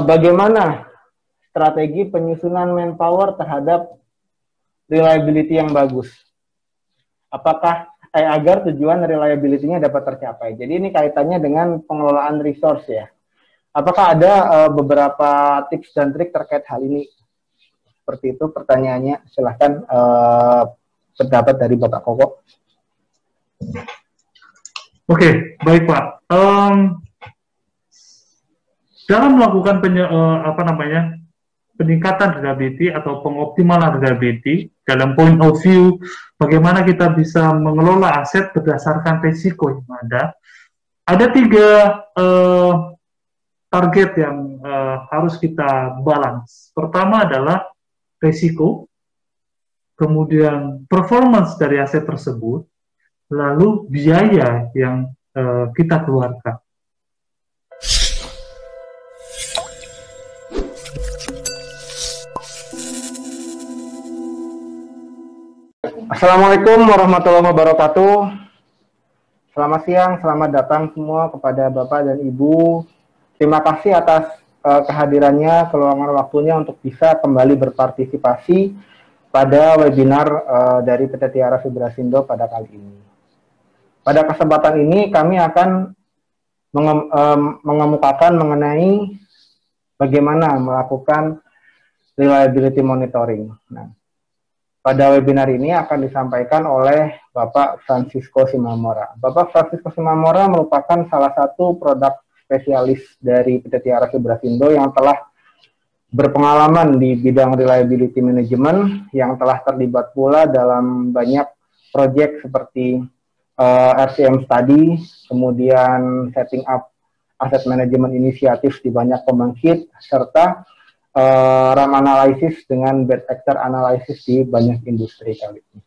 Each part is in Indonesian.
bagaimana strategi penyusunan manpower terhadap reliability yang bagus. Apakah agar tujuan reliability-nya dapat tercapai. Jadi ini kaitannya dengan pengelolaan resource ya. Apakah ada beberapa tips dan trik terkait hal ini? Seperti itu pertanyaannya. Silahkan pendapat dari Bapak Koko. Oke, baik Pak. Dalam melakukan peningkatan reliability atau pengoptimalan reliability dalam point of view bagaimana kita bisa mengelola aset berdasarkan risiko yang ada 3 target yang harus kita balance. Pertama adalah risiko, kemudian performance dari aset tersebut, lalu biaya yang kita keluarkan. Assalamualaikum warahmatullahi wabarakatuh. Selamat siang, selamat datang semua kepada Bapak dan Ibu. Terima kasih atas kehadirannya, keluangan waktunya untuk bisa kembali berpartisipasi pada webinar dari PT Tiara Vibrasindo pada kali ini. Pada kesempatan ini kami akan mengemukakan mengenai bagaimana melakukan reliability monitoring. Nah, pada webinar ini akan disampaikan oleh Bapak Francisco Simamora. Bapak Francisco Simamora merupakan salah satu produk spesialis dari PT Tiara Vibrasindo yang telah berpengalaman di bidang reliability management, yang telah terlibat pula dalam banyak proyek seperti RCM study, kemudian setting up asset management inisiatif di banyak pembangkit, serta RAM analysis dengan bad actor analysis di banyak industri kali ini.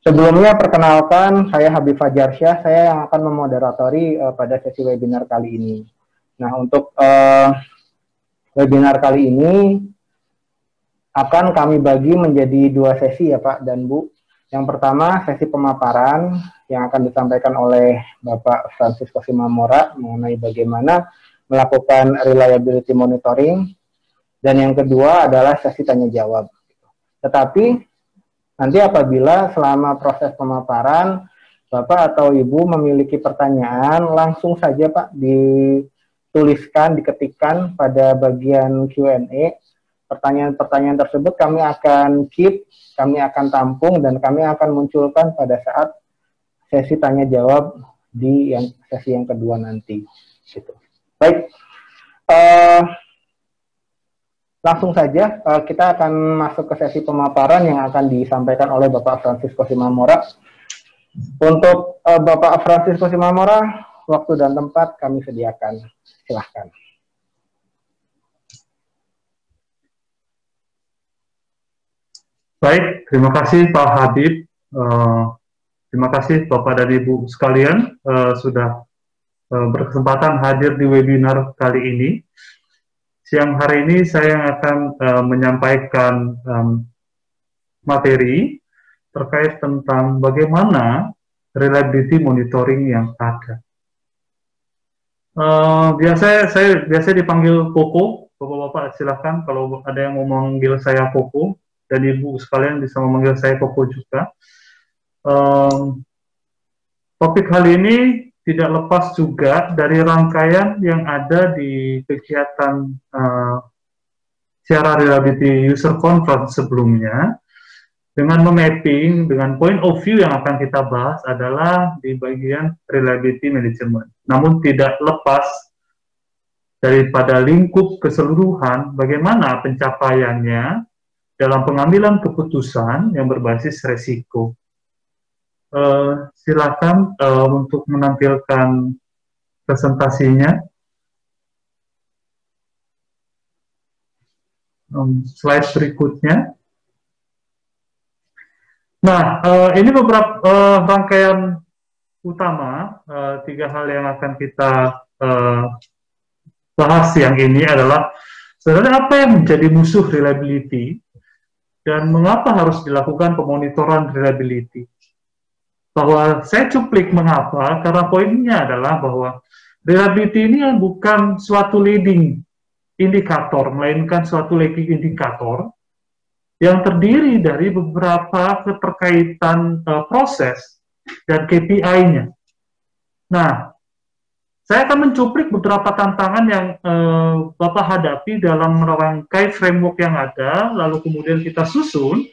Sebelumnya perkenalkan, saya Habib Fajarsyah, saya yang akan memoderatori pada sesi webinar kali ini. Nah, untuk webinar kali ini akan kami bagi menjadi 2 sesi ya Pak dan Bu. Yang pertama sesi pemaparan yang akan disampaikan oleh Bapak Francisco Simamora mengenai bagaimana melakukan reliability monitoring. Dan yang kedua adalah sesi tanya jawab. Tetapi nanti apabila selama proses pemaparan Bapak atau Ibu memiliki pertanyaan, langsung saja Pak dituliskan, diketikkan pada bagian Q&A. Pertanyaan-pertanyaan tersebut kami akan keep, kami akan tampung, dan kami akan munculkan pada saat sesi tanya jawab di sesi yang kedua nanti. Gitu. Baik. Langsung saja kita akan masuk ke sesi pemaparan yang akan disampaikan oleh Bapak Francisco Simamora. Untuk Bapak Francisco Simamora, waktu dan tempat kami sediakan. Silahkan. Baik, terima kasih Pak Habib. Terima kasih Bapak dan Ibu sekalian sudah berkesempatan hadir di webinar kali ini. Siang hari ini saya akan menyampaikan materi terkait tentang bagaimana reliability monitoring yang ada. Biasa dipanggil Koko, Bapak-bapak silahkan kalau ada yang mau memanggil saya Koko, dan Ibu sekalian bisa memanggil saya Koko juga. Topik kali ini tidak lepas juga dari rangkaian yang ada di kegiatan Tiara Reliability User Conference sebelumnya, dengan memapping, dengan point of view yang akan kita bahas adalah di bagian reliability management. Namun tidak lepas daripada lingkup keseluruhan bagaimana pencapaiannya dalam pengambilan keputusan yang berbasis resiko. Silakan untuk menampilkan presentasinya. Slide berikutnya. Nah, ini beberapa rangkaian utama, 3 hal yang akan kita bahas siang ini adalah sebenarnya apa yang menjadi musuh reliability dan mengapa harus dilakukan pemonitoran reliability. Bahwa saya cuplik mengapa, karena poinnya adalah bahwa reliability ini bukan suatu leading indikator, melainkan suatu lagging indikator yang terdiri dari beberapa keterkaitan proses dan KPI-nya. Nah, saya akan mencuplik beberapa tantangan yang Bapak hadapi dalam merangkai framework yang ada, lalu kemudian kita susun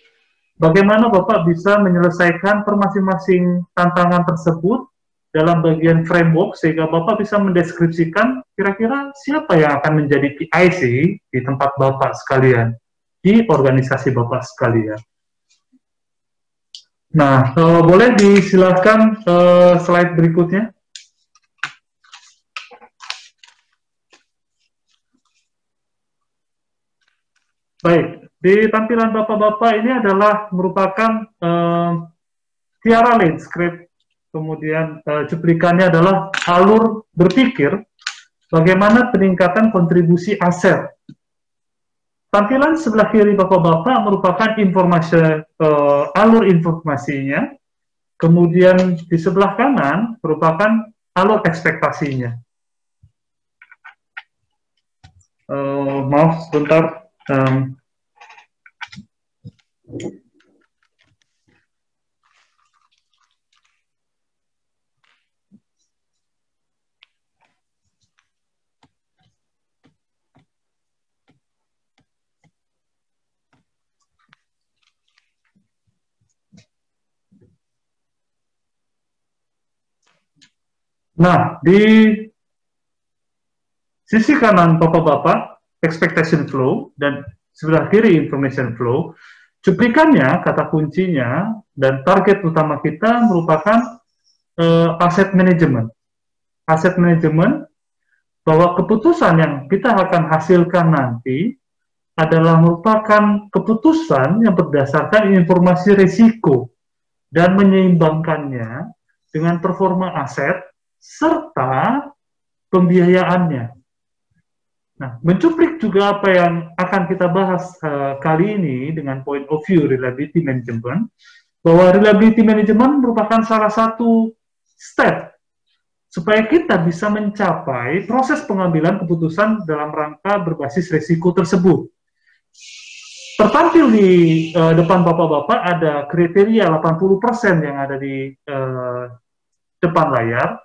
bagaimana Bapak bisa menyelesaikan per masing-masing tantangan tersebut dalam bagian framework, sehingga Bapak bisa mendeskripsikan kira-kira siapa yang akan menjadi PIC di tempat Bapak sekalian, di organisasi Bapak sekalian. Nah, boleh disilakan slide berikutnya. Baik, di tampilan Bapak-Bapak ini adalah merupakan Tiara Lane script. Kemudian cuplikannya adalah alur berpikir bagaimana peningkatan kontribusi aset. Tampilan sebelah kiri Bapak-Bapak merupakan informasi alur informasinya, kemudian di sebelah kanan merupakan alur ekspektasinya. Maaf sebentar. Nah, di sisi kanan Bapak-Bapak, expectation flow, dan sebelah kiri information flow, cuplikannya, kata kuncinya, dan target utama kita merupakan asset management. Asset management, bahwa keputusan yang kita akan hasilkan nanti adalah merupakan keputusan yang berdasarkan informasi risiko dan menyeimbangkannya dengan performa aset serta pembiayaannya. Nah, mencuplik juga apa yang akan kita bahas kali ini dengan point of view reliability management, bahwa reliability management merupakan salah satu step supaya kita bisa mencapai proses pengambilan keputusan dalam rangka berbasis risiko tersebut. Tertampil di depan Bapak-Bapak ada kriteria 80% yang ada di depan layar,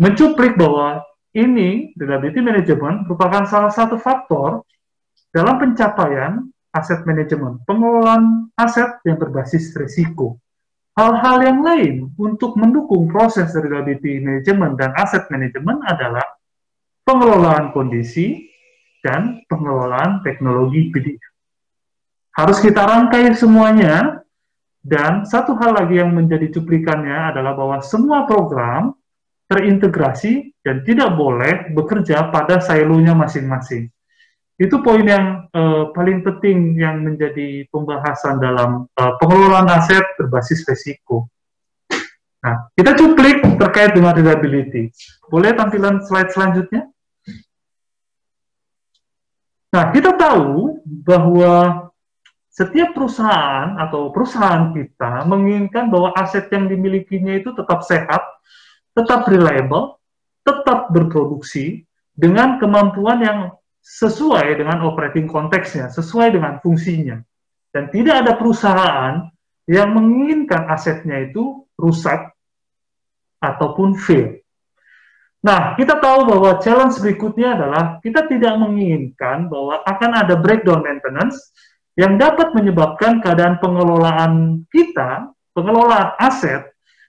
mencuplik bahwa ini, reliability management, merupakan salah satu faktor dalam pencapaian aset manajemen, pengelolaan aset yang berbasis risiko. Hal-hal yang lain untuk mendukung proses reliability management dan aset manajemen adalah pengelolaan kondisi dan pengelolaan teknologi BD. Harus kita rangkai semuanya, dan satu hal lagi yang menjadi cuplikannya adalah bahwa semua program terintegrasi dan tidak boleh bekerja pada silonya masing-masing. Itu poin yang paling penting yang menjadi pembahasan dalam pengelolaan aset berbasis risiko. Nah, kita cuplik terkait dengan reliability. Boleh tampilan slide selanjutnya? Nah, kita tahu bahwa setiap perusahaan atau perusahaan kita menginginkan bahwa aset yang dimilikinya itu tetap sehat, tetap reliable, tetap berproduksi dengan kemampuan yang sesuai dengan operating konteksnya, sesuai dengan fungsinya. Dan tidak ada perusahaan yang menginginkan asetnya itu rusak ataupun fail. Nah, kita tahu bahwa challenge berikutnya adalah kita tidak menginginkan bahwa akan ada breakdown maintenance yang dapat menyebabkan keadaan pengelolaan kita, pengelolaan aset,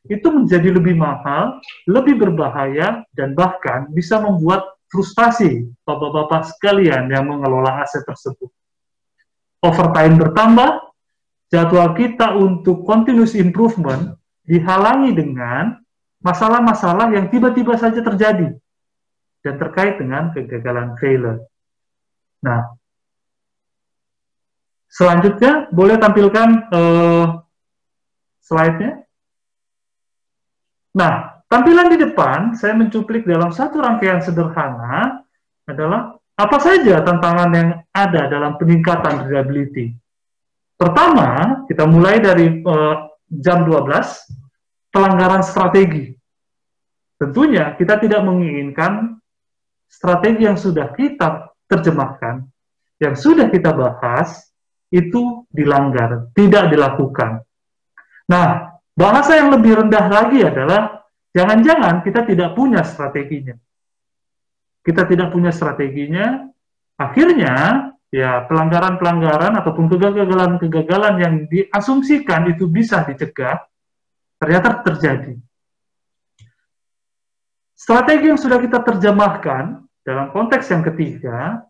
itu menjadi lebih mahal, lebih berbahaya, dan bahkan bisa membuat frustasi Bapak-Bapak sekalian yang mengelola aset tersebut. Overtime bertambah, jadwal kita untuk continuous improvement dihalangi dengan masalah-masalah yang tiba-tiba saja terjadi dan terkait dengan kegagalan failure. Nah, selanjutnya boleh tampilkan slide-nya. Nah, tampilan di depan saya mencuplik dalam satu rangkaian sederhana adalah apa saja tantangan yang ada dalam peningkatan reliability. Pertama, kita mulai dari jam 12, pelanggaran strategi. Tentunya kita tidak menginginkan strategi yang sudah kita terjemahkan, yang sudah kita bahas, itu dilanggar, tidak dilakukan. Nah, bahasa yang lebih rendah lagi adalah, jangan-jangan kita tidak punya strateginya. Kita tidak punya strateginya, akhirnya, ya pelanggaran-pelanggaran ataupun kegagalan-kegagalan yang diasumsikan itu bisa dicegah, ternyata terjadi. Strategi yang sudah kita terjemahkan dalam konteks yang ketiga,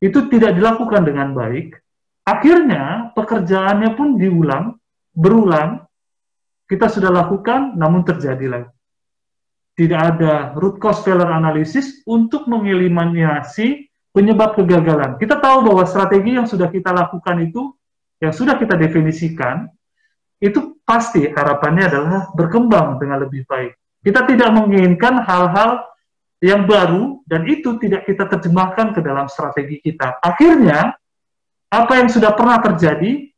itu tidak dilakukan dengan baik, akhirnya pekerjaannya pun berulang, kita sudah lakukan, namun terjadi lagi. Tidak ada root cause failure analysis untuk mengeliminasi penyebab kegagalan. Kita tahu bahwa strategi yang sudah kita lakukan itu, yang sudah kita definisikan, itu pasti harapannya adalah berkembang dengan lebih baik. Kita tidak menginginkan hal-hal yang baru, dan itu tidak kita terjemahkan ke dalam strategi kita. Akhirnya, apa yang sudah pernah terjadi,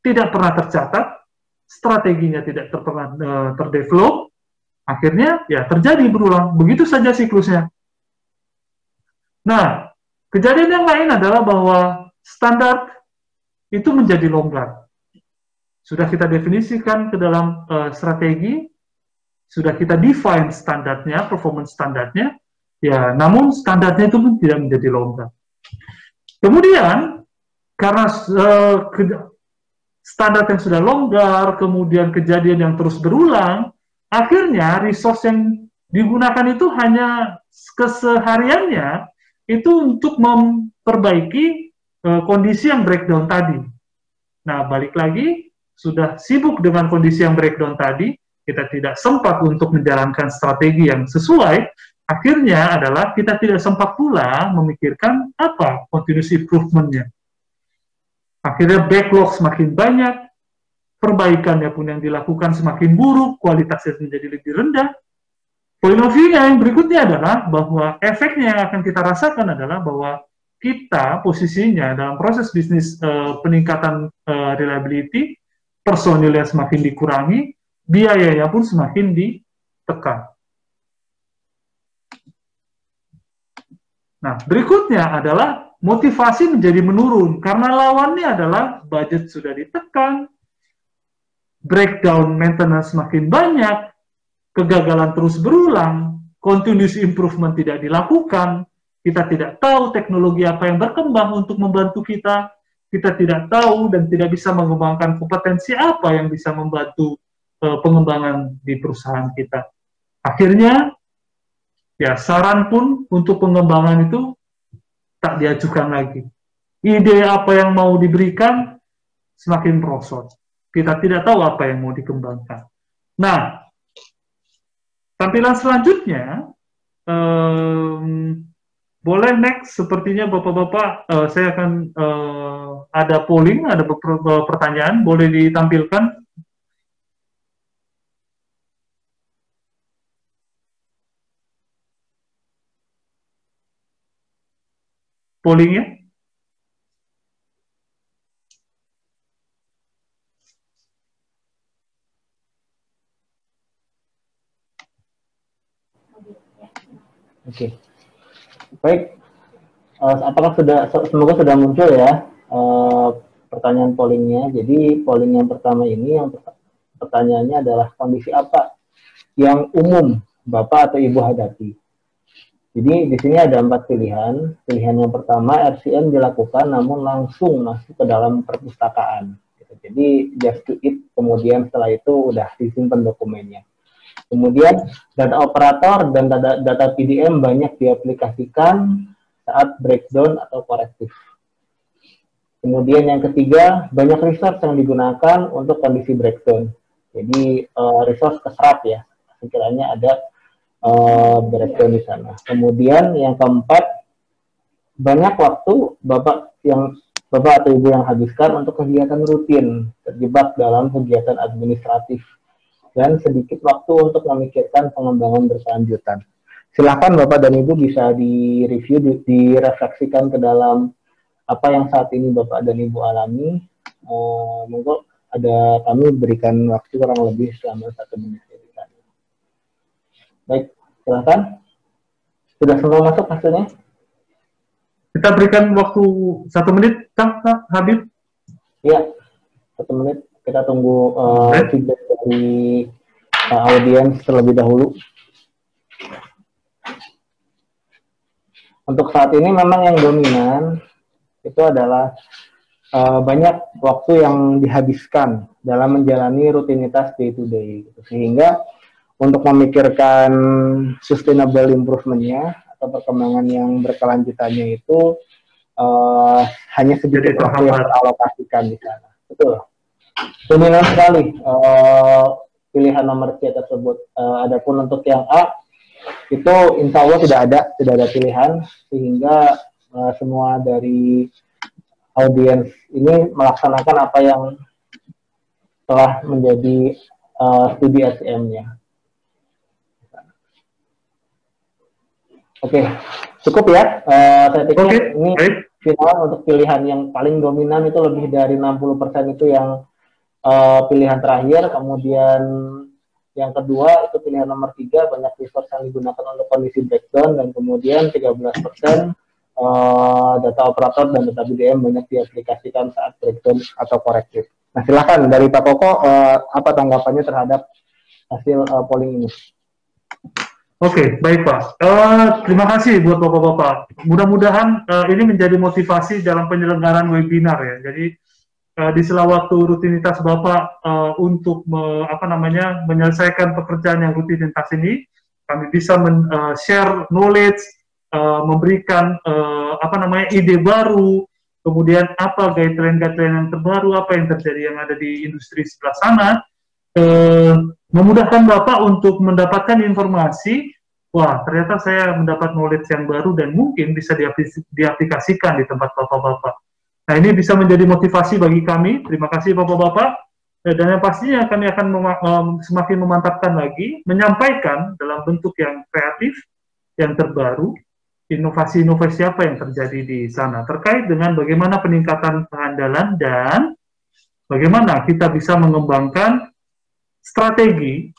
tidak pernah tercatat, strateginya tidak pernah terdevelop, akhirnya ya terjadi berulang. Begitu saja siklusnya. Nah, kejadian yang lain adalah bahwa standar itu menjadi longgar. Sudah kita definisikan ke dalam strategi, sudah kita define standarnya, performance standarnya, ya, namun standarnya itu pun tidak menjadi longgar. Kemudian, karena standar yang sudah longgar, kemudian kejadian yang terus berulang, akhirnya resource yang digunakan itu hanya kesehariannya itu untuk memperbaiki kondisi yang breakdown tadi. Nah, balik lagi, sudah sibuk dengan kondisi yang breakdown tadi, kita tidak sempat untuk menjalankan strategi yang sesuai, akhirnya adalah kita tidak sempat pula memikirkan apa continuous improvement-nya. Akhirnya backlog semakin banyak, perbaikannya pun yang dilakukan semakin buruk, kualitasnya menjadi lebih rendah. Point of view-nya yang berikutnya adalah bahwa efeknya yang akan kita rasakan adalah bahwa kita posisinya dalam proses bisnis peningkatan reliability, personilnya semakin dikurangi, biayanya pun semakin ditekan. Nah, berikutnya adalah motivasi menjadi menurun, karena lawannya adalah budget sudah ditekan, breakdown maintenance semakin banyak, kegagalan terus berulang, continuous improvement tidak dilakukan, kita tidak tahu teknologi apa yang berkembang untuk membantu kita tidak tahu dan tidak bisa mengembangkan kompetensi apa yang bisa membantu pengembangan di perusahaan kita. Akhirnya, ya saran pun untuk pengembangan itu tak diajukan lagi. Ide apa yang mau diberikan semakin merosot. Kita tidak tahu apa yang mau dikembangkan. Nah, tampilan selanjutnya, boleh next, sepertinya Bapak-Bapak, saya akan ada polling, ada beberapa pertanyaan, boleh ditampilkan. Pollingnya. Oke. Baik. Apakah semoga sudah muncul ya pertanyaan pollingnya. Jadi polling yang pertama ini, yang pertanyaannya adalah kondisi apa yang umum Bapak atau Ibu hadapi. Jadi di sini ada 4 pilihan. Pilihan yang pertama, RCM dilakukan namun langsung masuk ke dalam perpustakaan. Jadi just do it, kemudian setelah itu udah disimpan dokumennya. Kemudian data operator dan data PDM banyak diaplikasikan saat breakdown atau korektif. Kemudian yang ketiga, banyak resource yang digunakan untuk kondisi breakdown. Jadi resource keserap ya, sekiranya ada breakdown di sana. Kemudian yang keempat, banyak waktu Bapak atau Ibu yang habiskan untuk kegiatan rutin, terjebak dalam kegiatan administratif, dan sedikit waktu untuk memikirkan pengembangan berkelanjutan. Silakan Bapak dan Ibu bisa direview, direfleksikan ke dalam apa yang saat ini Bapak dan Ibu alami. Monggo kami berikan waktu kurang lebih selama 1 menit. Baik, silakan. Sudah semua masuk hasilnya? Kita berikan waktu 1 menit, Kak Habib. Iya, 1 menit. Kita tunggu feedback dari audiens terlebih dahulu. Untuk saat ini memang yang dominan itu adalah banyak waktu yang dihabiskan dalam menjalani rutinitas day to day. Sehingga untuk memikirkan sustainable improvement-nya atau perkembangan yang berkelanjutannya itu hanya sedikit waktu yang teralokasikan di sana. Betul. Dominan sekali pilihan nomor C tersebut. Adapun untuk yang A itu insya Allah tidak ada pilihan, sehingga semua dari audiens ini melaksanakan apa yang telah menjadi studi SCM-nya. Oke, cukup ya. Saya pikir ini final untuk pilihan yang paling dominan itu lebih dari 60% itu yang pilihan terakhir. Kemudian yang kedua itu pilihan nomor 3, banyak resource yang digunakan untuk kondisi breakdown, dan kemudian 13% data operator dan data BDM banyak diaplikasikan saat breakdown atau korektif. Nah, silakan dari Pak Koko, apa tanggapannya terhadap hasil polling ini? Oke, baik Pak. Terima kasih buat Bapak-Bapak. Mudah-mudahan ini menjadi motivasi dalam penyelenggaraan webinar ya. Jadi di sela waktu rutinitas Bapak untuk menyelesaikan pekerjaan yang rutinitas ini, kami bisa share knowledge, memberikan ide baru, kemudian apa guideline-guideline yang terbaru, apa yang terjadi yang ada di industri sebelah sana, memudahkan Bapak untuk mendapatkan informasi, wah ternyata saya mendapat knowledge yang baru dan mungkin bisa diaplikasikan di tempat Bapak-Bapak. Nah, ini bisa menjadi motivasi bagi kami. Terima kasih Bapak-Bapak. Dan yang pastinya kami akan semakin memantapkan lagi, menyampaikan dalam bentuk yang kreatif, yang terbaru, inovasi-inovasi apa yang terjadi di sana, terkait dengan bagaimana peningkatan kehandalan dan bagaimana kita bisa mengembangkan strategi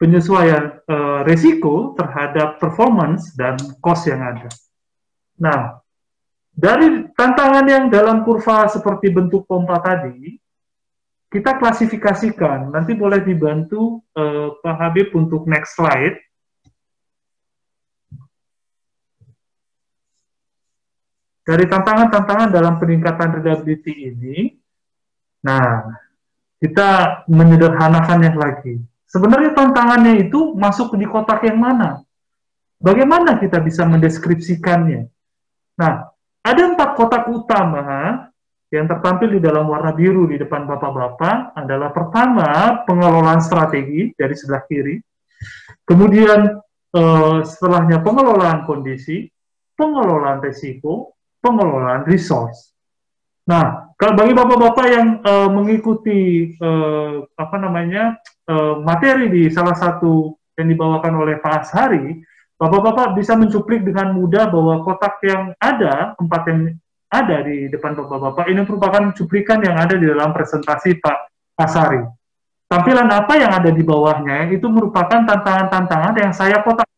penyesuaian risiko terhadap performance dan cost yang ada. Nah, dari tantangan yang dalam kurva seperti bentuk pompa tadi, kita klasifikasikan. Nanti boleh dibantu Pak Habib untuk next slide. Dari tantangan-tantangan dalam peningkatan reliability ini, nah, kita menyederhanakannya lagi. Sebenarnya tantangannya itu masuk di kotak yang mana? Bagaimana kita bisa mendeskripsikannya? Nah, ada 4 kotak utama yang tertampil di dalam warna biru di depan Bapak-Bapak. Adalah pertama, pengelolaan strategi dari sebelah kiri. Kemudian setelahnya pengelolaan kondisi, pengelolaan risiko, pengelolaan resource. Nah, kalau bagi Bapak-Bapak yang mengikuti materi di salah satu yang dibawakan oleh Pak Ashari, Bapak-Bapak bisa mencuplik dengan mudah bahwa kotak yang ada, 4 yang ada di depan Bapak-Bapak, ini merupakan cuplikan yang ada di dalam presentasi Pak Ashari. Tampilan apa yang ada di bawahnya, itu merupakan tantangan-tantangan yang saya kotak,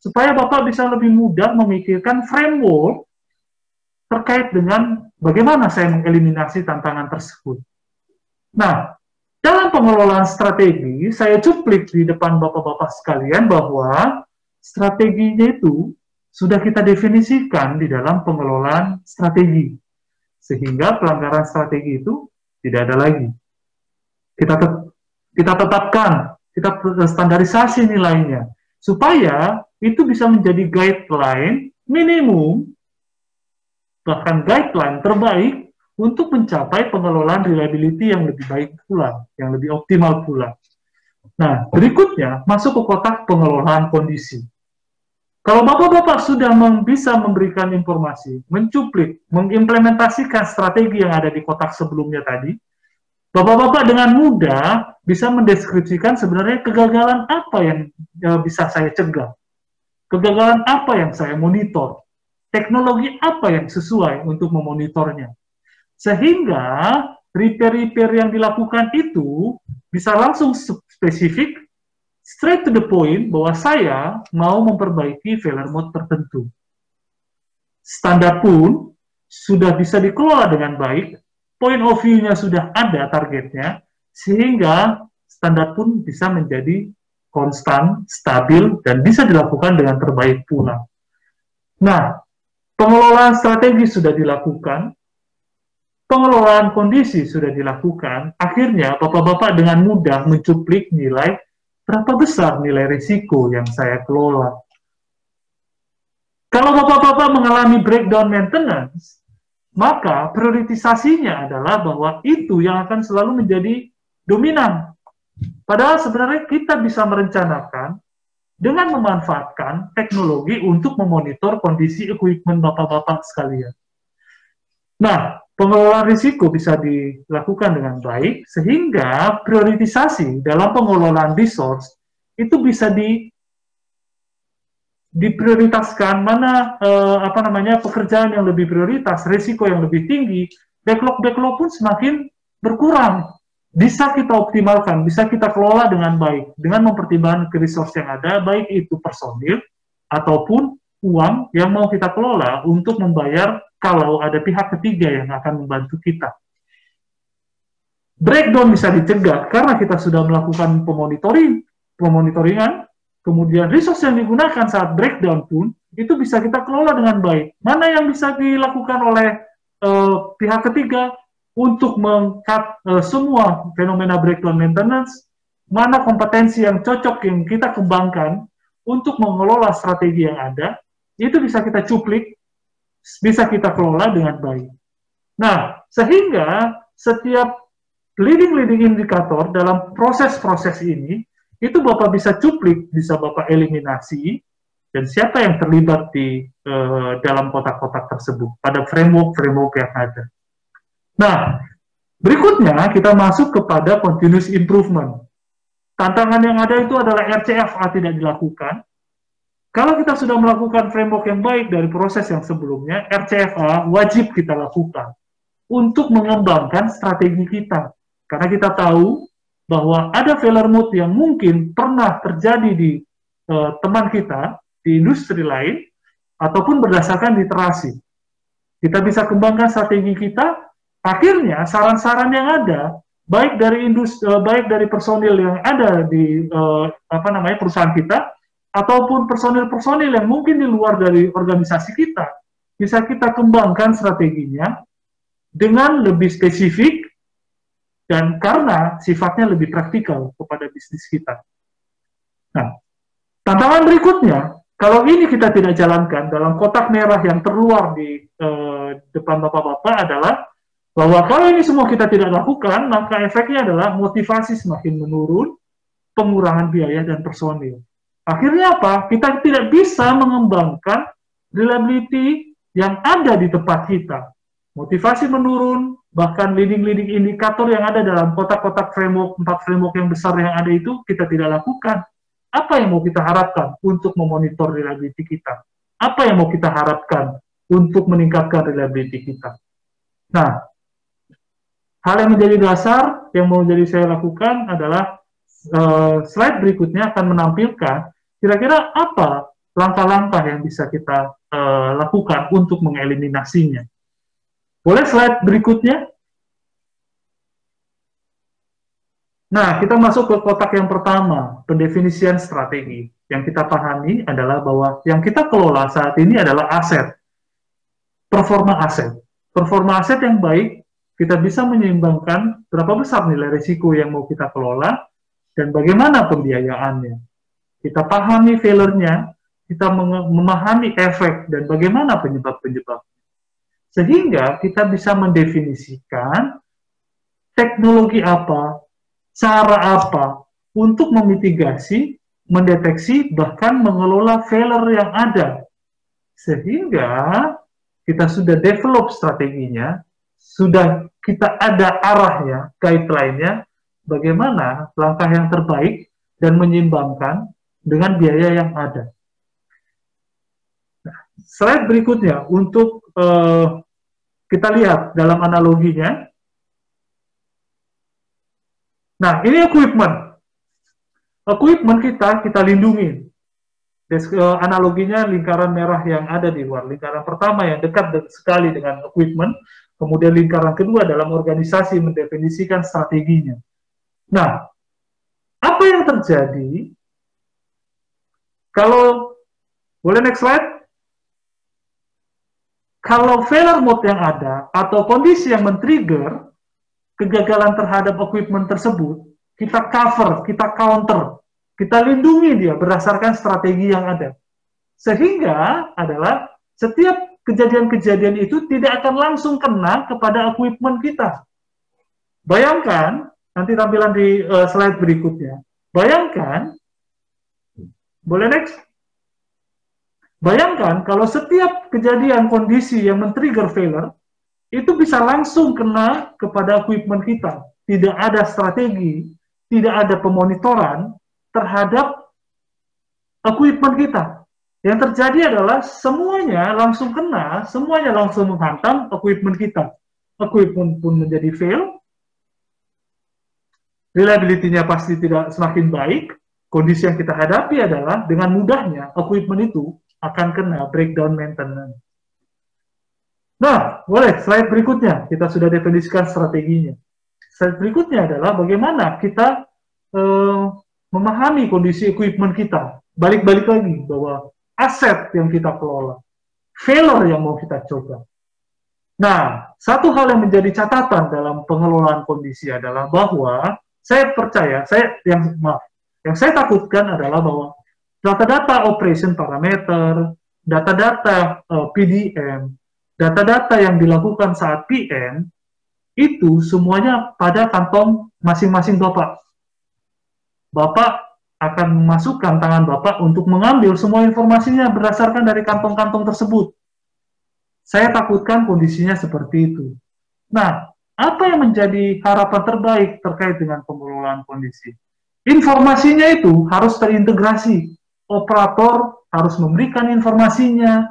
supaya Bapak bisa lebih mudah memikirkan framework terkait dengan bagaimana saya mengeliminasi tantangan tersebut. Nah, dalam pengelolaan strategi, saya cuplik di depan Bapak-Bapak sekalian bahwa strateginya itu sudah kita definisikan di dalam pengelolaan strategi. Sehingga pelanggaran strategi itu tidak ada lagi. Kita tetapkan, kita standarisasi nilainya, supaya itu bisa menjadi guideline minimum, bahkan guideline terbaik untuk mencapai pengelolaan reliability yang lebih baik pula, yang lebih optimal pula. Nah, berikutnya masuk ke kotak pengelolaan kondisi. Kalau Bapak-Bapak sudah bisa memberikan informasi, mencuplik, mengimplementasikan strategi yang ada di kotak sebelumnya tadi, Bapak-Bapak dengan mudah bisa mendeskripsikan sebenarnya kegagalan apa yang bisa saya cegah, kegagalan apa yang saya monitor, teknologi apa yang sesuai untuk memonitornya. Sehingga repair-repair yang dilakukan itu bisa langsung spesifik, straight to the point, bahwa saya mau memperbaiki failure mode tertentu. standar pun sudah bisa dikelola dengan baik, point of view-nya sudah ada targetnya, sehingga standar pun bisa menjadi konstan, stabil, dan bisa dilakukan dengan terbaik pula. Nah, pengelolaan strategi sudah dilakukan, pengelolaan kondisi sudah dilakukan, akhirnya Bapak-Bapak dengan mudah mencuplik nilai berapa besar nilai risiko yang saya kelola. Kalau Bapak-Bapak mengalami breakdown maintenance, maka prioritisasinya adalah bahwa itu yang akan selalu menjadi dominan. Padahal sebenarnya kita bisa merencanakan dengan memanfaatkan teknologi untuk memonitor kondisi equipment Bapak-Bapak sekalian. Nah, pengelolaan risiko bisa dilakukan dengan baik, sehingga prioritisasi dalam pengelolaan resource itu bisa diprioritaskan mana pekerjaan yang lebih prioritas, risiko yang lebih tinggi, backlog pun semakin berkurang. Bisa kita optimalkan, bisa kita kelola dengan baik, dengan mempertimbangkan resource yang ada, baik itu personil ataupun uang yang mau kita kelola untuk membayar kalau ada pihak ketiga yang akan membantu kita. Breakdown bisa dicegah karena kita sudah melakukan pemonitoringan, kemudian resource yang digunakan saat breakdown pun itu bisa kita kelola dengan baik. Mana yang bisa dilakukan oleh pihak ketiga untuk meng-cut semua fenomena breakdown maintenance, mana kompetensi yang cocok yang kita kembangkan untuk mengelola strategi yang ada, itu bisa kita cuplik, bisa kita kelola dengan baik. Nah, sehingga setiap leading indikator dalam proses-proses ini itu Bapak bisa cuplik, bisa Bapak eliminasi, dan siapa yang terlibat di dalam kotak-kotak tersebut, pada framework yang ada. Nah, berikutnya kita masuk kepada continuous improvement. Tantangan yang ada itu adalah RCFA tidak dilakukan. Kalau kita sudah melakukan framework yang baik dari proses yang sebelumnya, RCFA wajib kita lakukan untuk mengembangkan strategi kita. Karena kita tahu bahwa ada failure mode yang mungkin pernah terjadi di teman kita, di industri lain, ataupun berdasarkan literasi. Kita bisa kembangkan strategi kita, akhirnya saran-saran yang ada, baik dari personil yang ada di perusahaan kita, ataupun personil-personil yang mungkin di luar dari organisasi kita, bisa kita kembangkan strateginya dengan lebih spesifik, dan karena sifatnya lebih praktikal kepada bisnis kita. Nah, tantangan berikutnya, kalau ini kita tidak jalankan dalam kotak merah yang terluar di depan Bapak-Bapak adalah bahwa kalau ini semua kita tidak lakukan, maka efeknya adalah motivasi semakin menurun, pengurangan biaya dan personil. Akhirnya apa? Kita tidak bisa mengembangkan reliability yang ada di tempat kita. Motivasi menurun, bahkan leading indikator yang ada dalam kotak-kotak framework, 4 framework yang besar yang ada itu kita tidak lakukan. Apa yang mau kita harapkan untuk memonitor reliability kita? Apa yang mau kita harapkan untuk meningkatkan reliability kita? Nah, hal yang menjadi dasar yang mau jadi saya lakukan adalah slide berikutnya akan menampilkan kira-kira apa langkah-langkah yang bisa kita lakukan untuk mengeliminasinya. Boleh slide berikutnya? Nah, kita masuk ke kotak yang pertama, pendefinisian strategi. Yang kita pahami adalah bahwa yang kita kelola saat ini adalah aset, performa aset. Performa aset yang baik, kita bisa menyeimbangkan berapa besar nilai risiko yang mau kita kelola, dan bagaimana pembiayaannya. Kita pahami failure-nya, kita memahami efek, dan bagaimana penyebab-penyebab. Sehingga kita bisa mendefinisikan teknologi apa, cara apa untuk memitigasi, mendeteksi, bahkan mengelola failure yang ada. Sehingga kita sudah develop strateginya, sudah kita ada arahnya, guideline-nya, bagaimana langkah yang terbaik dan menyeimbangkan dengan biaya yang ada. Nah, slide berikutnya untuk kita lihat dalam analoginya. Nah, ini equipment. Equipment kita lindungi Analoginya lingkaran merah yang ada di luar. Lingkaran pertama yang dekat sekali dengan equipment, kemudian lingkaran kedua dalam organisasi mendefinisikan strateginya. Nah, apa yang terjadi kalau, boleh next slide? Kalau failure mode yang ada atau kondisi yang men-trigger kegagalan terhadap equipment tersebut, kita cover, kita counter, kita lindungi dia berdasarkan strategi yang ada. Sehingga adalah setiap kejadian-kejadian itu tidak akan langsung kena kepada equipment kita. Bayangkan, nanti tampilan di slide berikutnya. Bayangkan, boleh next? Bayangkan kalau setiap kejadian kondisi yang men-trigger failure, itu bisa langsung kena kepada equipment kita. Tidak ada strategi, tidak ada pemonitoran terhadap equipment kita. Yang terjadi adalah semuanya langsung kena, semuanya langsung menghantam equipment kita. Equipment pun menjadi fail, reliability-nya pasti tidak semakin baik. Kondisi yang kita hadapi adalah dengan mudahnya equipment itu akan kena breakdown maintenance. Nah, boleh slide berikutnya. Kita sudah definisikan strateginya. Slide berikutnya adalah bagaimana kita memahami kondisi equipment kita. Balik-balik lagi bahwa aset yang kita kelola, failure yang mau kita coba. Nah, satu hal yang menjadi catatan dalam pengelolaan kondisi adalah bahwa saya percaya, yang saya takutkan adalah bahwa data-data operation parameter, data-data PDM, data-data yang dilakukan saat PM, itu semuanya pada kantong masing-masing Bapak. Bapak akan memasukkan tangan Bapak untuk mengambil semua informasinya berdasarkan dari kantong-kantong tersebut. Saya takutkan kondisinya seperti itu. Nah, apa yang menjadi harapan terbaik terkait dengan pengelolaan kondisi? Informasinya itu harus terintegrasi. Operator harus memberikan informasinya,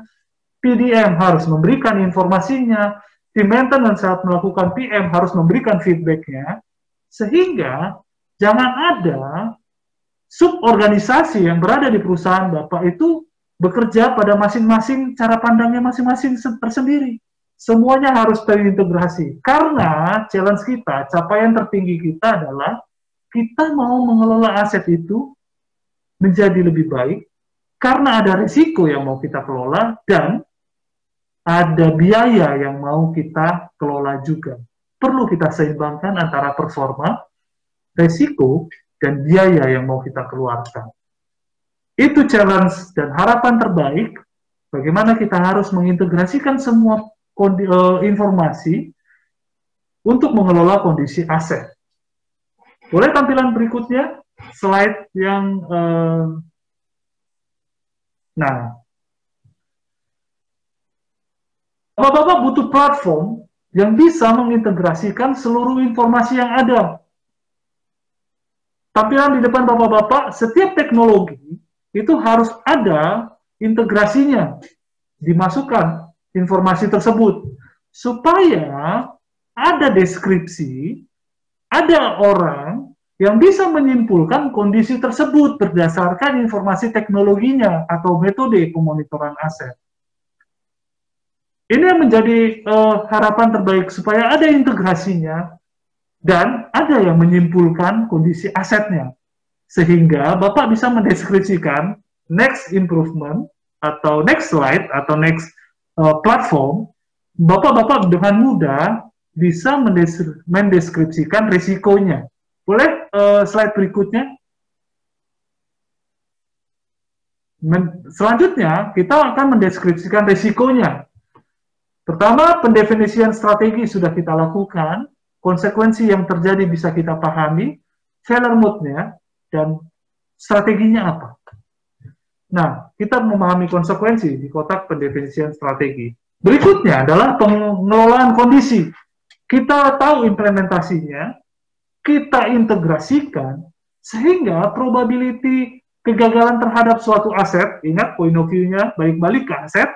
PDM harus memberikan informasinya, tim maintenance saat melakukan PM harus memberikan feedback-nya, sehingga jangan ada suborganisasi yang berada di perusahaan Bapak itu bekerja pada masing-masing cara pandangnya masing-masing tersendiri. Semuanya harus terintegrasi. Karena challenge kita, capaian tertinggi kita adalah kita mau mengelola aset itu menjadi lebih baik karena ada risiko yang mau kita kelola dan ada biaya yang mau kita kelola juga. Perlu kita seimbangkan antara performa, risiko, dan biaya yang mau kita keluarkan. Itu challenge dan harapan terbaik, bagaimana kita harus mengintegrasikan semua informasi untuk mengelola kondisi aset. Boleh tampilan berikutnya, slide yang, Bapak-bapak butuh platform yang bisa mengintegrasikan seluruh informasi yang ada. Tampilan di depan Bapak-bapak, setiap teknologi itu harus ada integrasinya, dimasukkan informasi tersebut, supaya ada deskripsi, ada orang yang bisa menyimpulkan kondisi tersebut berdasarkan informasi teknologinya atau metode pemonitoran aset. Ini yang menjadi harapan terbaik supaya ada integrasinya dan ada yang menyimpulkan kondisi asetnya. Sehingga Bapak bisa mendeskripsikan next improvement atau next slide atau next platform, Bapak-bapak dengan mudah bisa mendeskripsikan risikonya. Boleh slide berikutnya? Selanjutnya, kita akan mendeskripsikan risikonya. Pertama, pendefinisian strategi sudah kita lakukan, konsekuensi yang terjadi bisa kita pahami, failure mode-nya, dan strateginya apa. Nah, kita memahami konsekuensi di kotak pendefinisian strategi. Berikutnya adalah pengelolaan kondisi. Kita tahu implementasinya, kita integrasikan, sehingga probability kegagalan terhadap suatu aset, ingat point of view-nya balik-balik ke aset,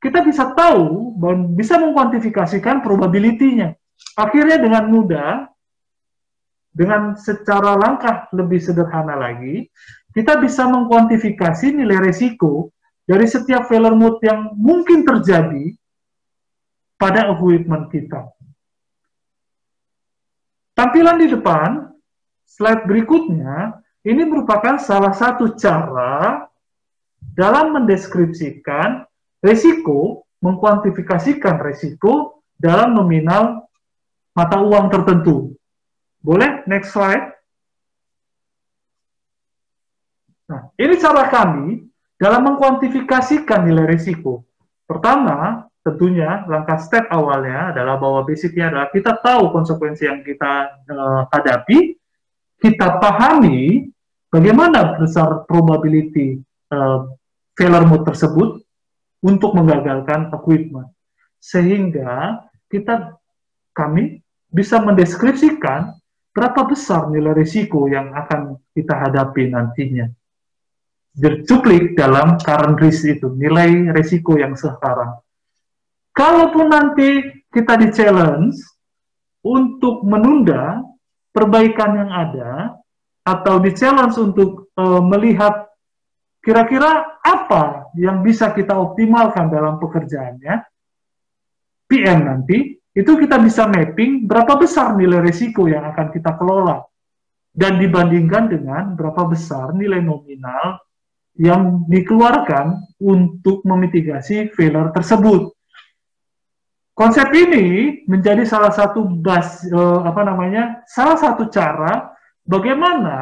kita bisa tahu dan bisa mengkuantifikasikan probability-nya. Akhirnya dengan mudah, dengan secara langkah lebih sederhana lagi, kita bisa mengkuantifikasi nilai risiko dari setiap failure mode yang mungkin terjadi pada equipment kita. Tampilan di depan, slide berikutnya, ini merupakan salah satu cara dalam mendeskripsikan risiko, mengkuantifikasikan risiko dalam nominal mata uang tertentu. Boleh? Next slide. Nah, ini cara kami dalam mengkuantifikasikan nilai risiko. Pertama, tentunya langkah step awalnya adalah bahwa basicnya adalah kita tahu konsekuensi yang kita hadapi, kita pahami bagaimana besar probability failure mode tersebut untuk menggagalkan equipment. Sehingga kami bisa mendeskripsikan berapa besar nilai risiko yang akan kita hadapi nantinya. Tercuplik dalam current risk itu, nilai risiko yang sekarang. Kalaupun nanti kita di-challenge untuk menunda perbaikan yang ada, atau di-challenge untuk melihat kira-kira apa yang bisa kita optimalkan dalam pekerjaannya, PM nanti, itu kita bisa mapping berapa besar nilai risiko yang akan kita kelola, dan dibandingkan dengan berapa besar nilai nominal yang dikeluarkan untuk memitigasi failure tersebut. Konsep ini menjadi salah satu salah satu cara bagaimana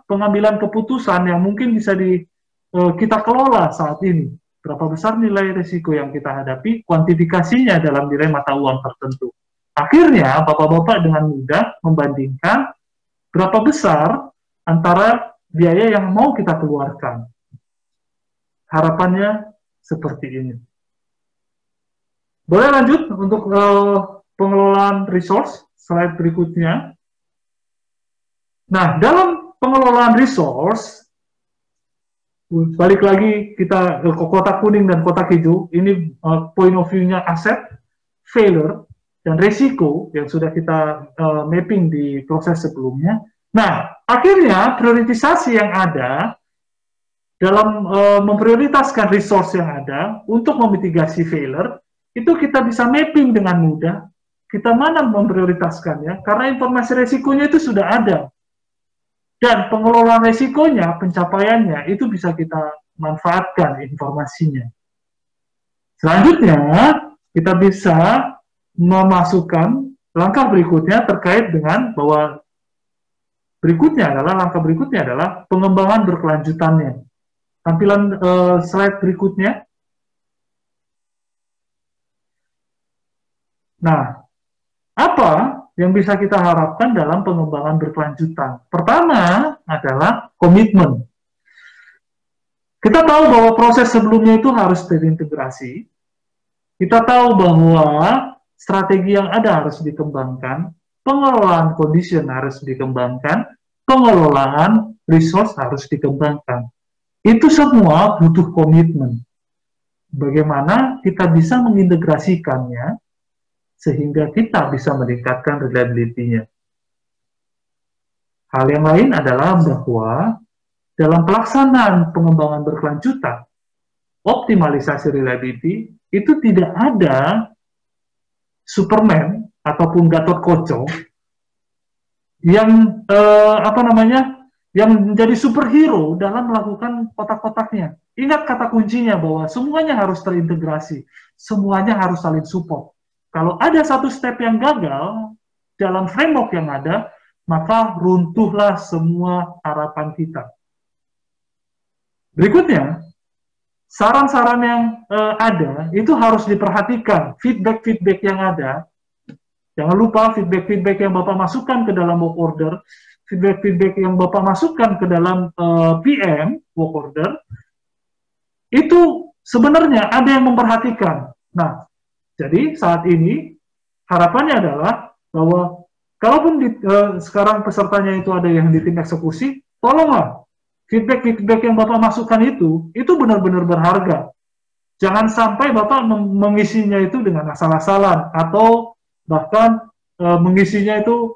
pengambilan keputusan yang mungkin bisa kita kelola saat ini. Berapa besar nilai risiko yang kita hadapi, kuantifikasinya dalam nilai mata uang tertentu. Akhirnya, Bapak-Bapak dengan mudah membandingkan berapa besar antara biaya yang mau kita keluarkan. Harapannya seperti ini. Boleh lanjut untuk pengelolaan resource, slide berikutnya. Nah, dalam pengelolaan resource, balik lagi kita ke kotak kuning dan kotak hijau, ini point of view-nya aset, failure, dan risiko yang sudah kita mapping di proses sebelumnya. Nah, akhirnya prioritisasi yang ada dalam memprioritaskan resource yang ada untuk memitigasi failure, itu kita bisa mapping dengan mudah, kita mana memprioritaskannya, karena informasi risikonya itu sudah ada. Dan pengelolaan risikonya, pencapaiannya, itu bisa kita manfaatkan informasinya. Selanjutnya, kita bisa memasukkan langkah berikutnya terkait dengan bahwa langkah berikutnya adalah pengembangan berkelanjutannya. Tampilan slide berikutnya. Nah, apa yang bisa kita harapkan dalam pengembangan berkelanjutan? Pertama adalah komitmen. Kita tahu bahwa proses sebelumnya itu harus terintegrasi. Kita tahu bahwa strategi yang ada harus dikembangkan, pengelolaan condition harus dikembangkan, pengelolaan resource harus dikembangkan. Itu semua butuh komitmen. Bagaimana kita bisa mengintegrasikannya sehingga kita bisa meningkatkan reliability-nya. Hal yang lain adalah bahwa dalam pelaksanaan pengembangan berkelanjutan, optimalisasi reliability, itu tidak ada Superman ataupun Gatot Kaca yang yang menjadi superhero dalam melakukan kotak-kotaknya. Ingat kata kuncinya bahwa semuanya harus terintegrasi, semuanya harus saling support. Kalau ada satu step yang gagal dalam framework yang ada, maka runtuhlah semua harapan kita. Berikutnya, saran-saran yang ada itu harus diperhatikan, feedback-feedback yang ada. Jangan lupa feedback-feedback yang Bapak masukkan ke dalam work order, feedback-feedback yang Bapak masukkan ke dalam PM, work order, itu sebenarnya ada yang memperhatikan. Nah, jadi saat ini harapannya adalah bahwa kalaupun sekarang pesertanya itu ada yang di tim eksekusi, tolonglah feedback-feedback yang Bapak masukkan itu benar-benar berharga. Jangan sampai Bapak mengisinya itu dengan asal-asalan, atau bahkan mengisinya itu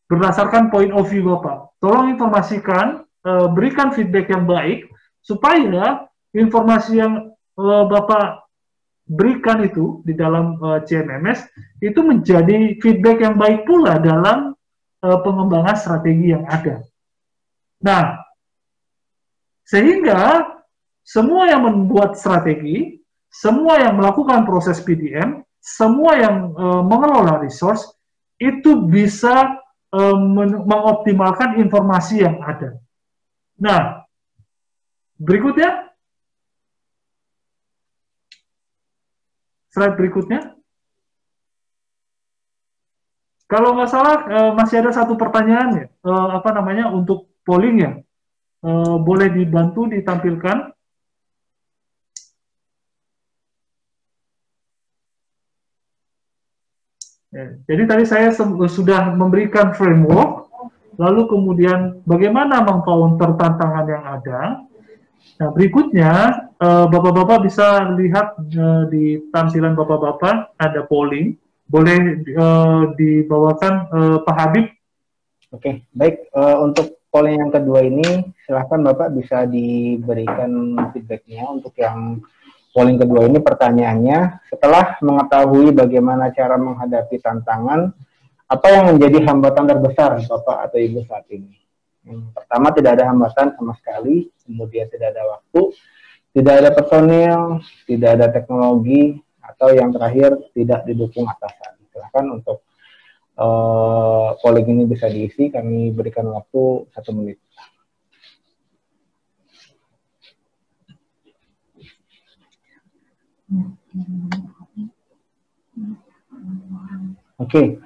berdasarkan point of view Bapak. Tolong informasikan, berikan feedback yang baik, supaya informasi yang Bapak berikan itu di dalam CMMS itu menjadi feedback yang baik pula dalam pengembangan strategi yang ada. Nah, sehingga semua yang membuat strategi, semua yang melakukan proses PDM, semua yang mengelola resource, itu bisa mengoptimalkan informasi yang ada. Nah, berikutnya, slide berikutnya. Kalau nggak salah, masih ada satu pertanyaan ya, untuk polling ya. Boleh dibantu ditampilkan. Jadi tadi saya sudah memberikan framework, lalu kemudian bagaimana meng-counter tantangan yang ada. Nah, berikutnya, Bapak-Bapak bisa lihat di tampilan Bapak-Bapak ada polling. Boleh dibawakan Pak Habib. Oke, baik. Untuk polling yang kedua ini, silahkan Bapak bisa diberikan feedbacknya. Untuk yang polling kedua ini pertanyaannya, setelah mengetahui bagaimana cara menghadapi tantangan, apa yang menjadi hambatan terbesar Bapak atau Ibu saat ini? Yang pertama, tidak ada hambatan sama sekali, kemudian tidak ada waktu, tidak ada personil, tidak ada teknologi, atau yang terakhir, tidak didukung atasan. Silahkan untuk polling ini bisa diisi, kami berikan waktu 1 menit. Oke,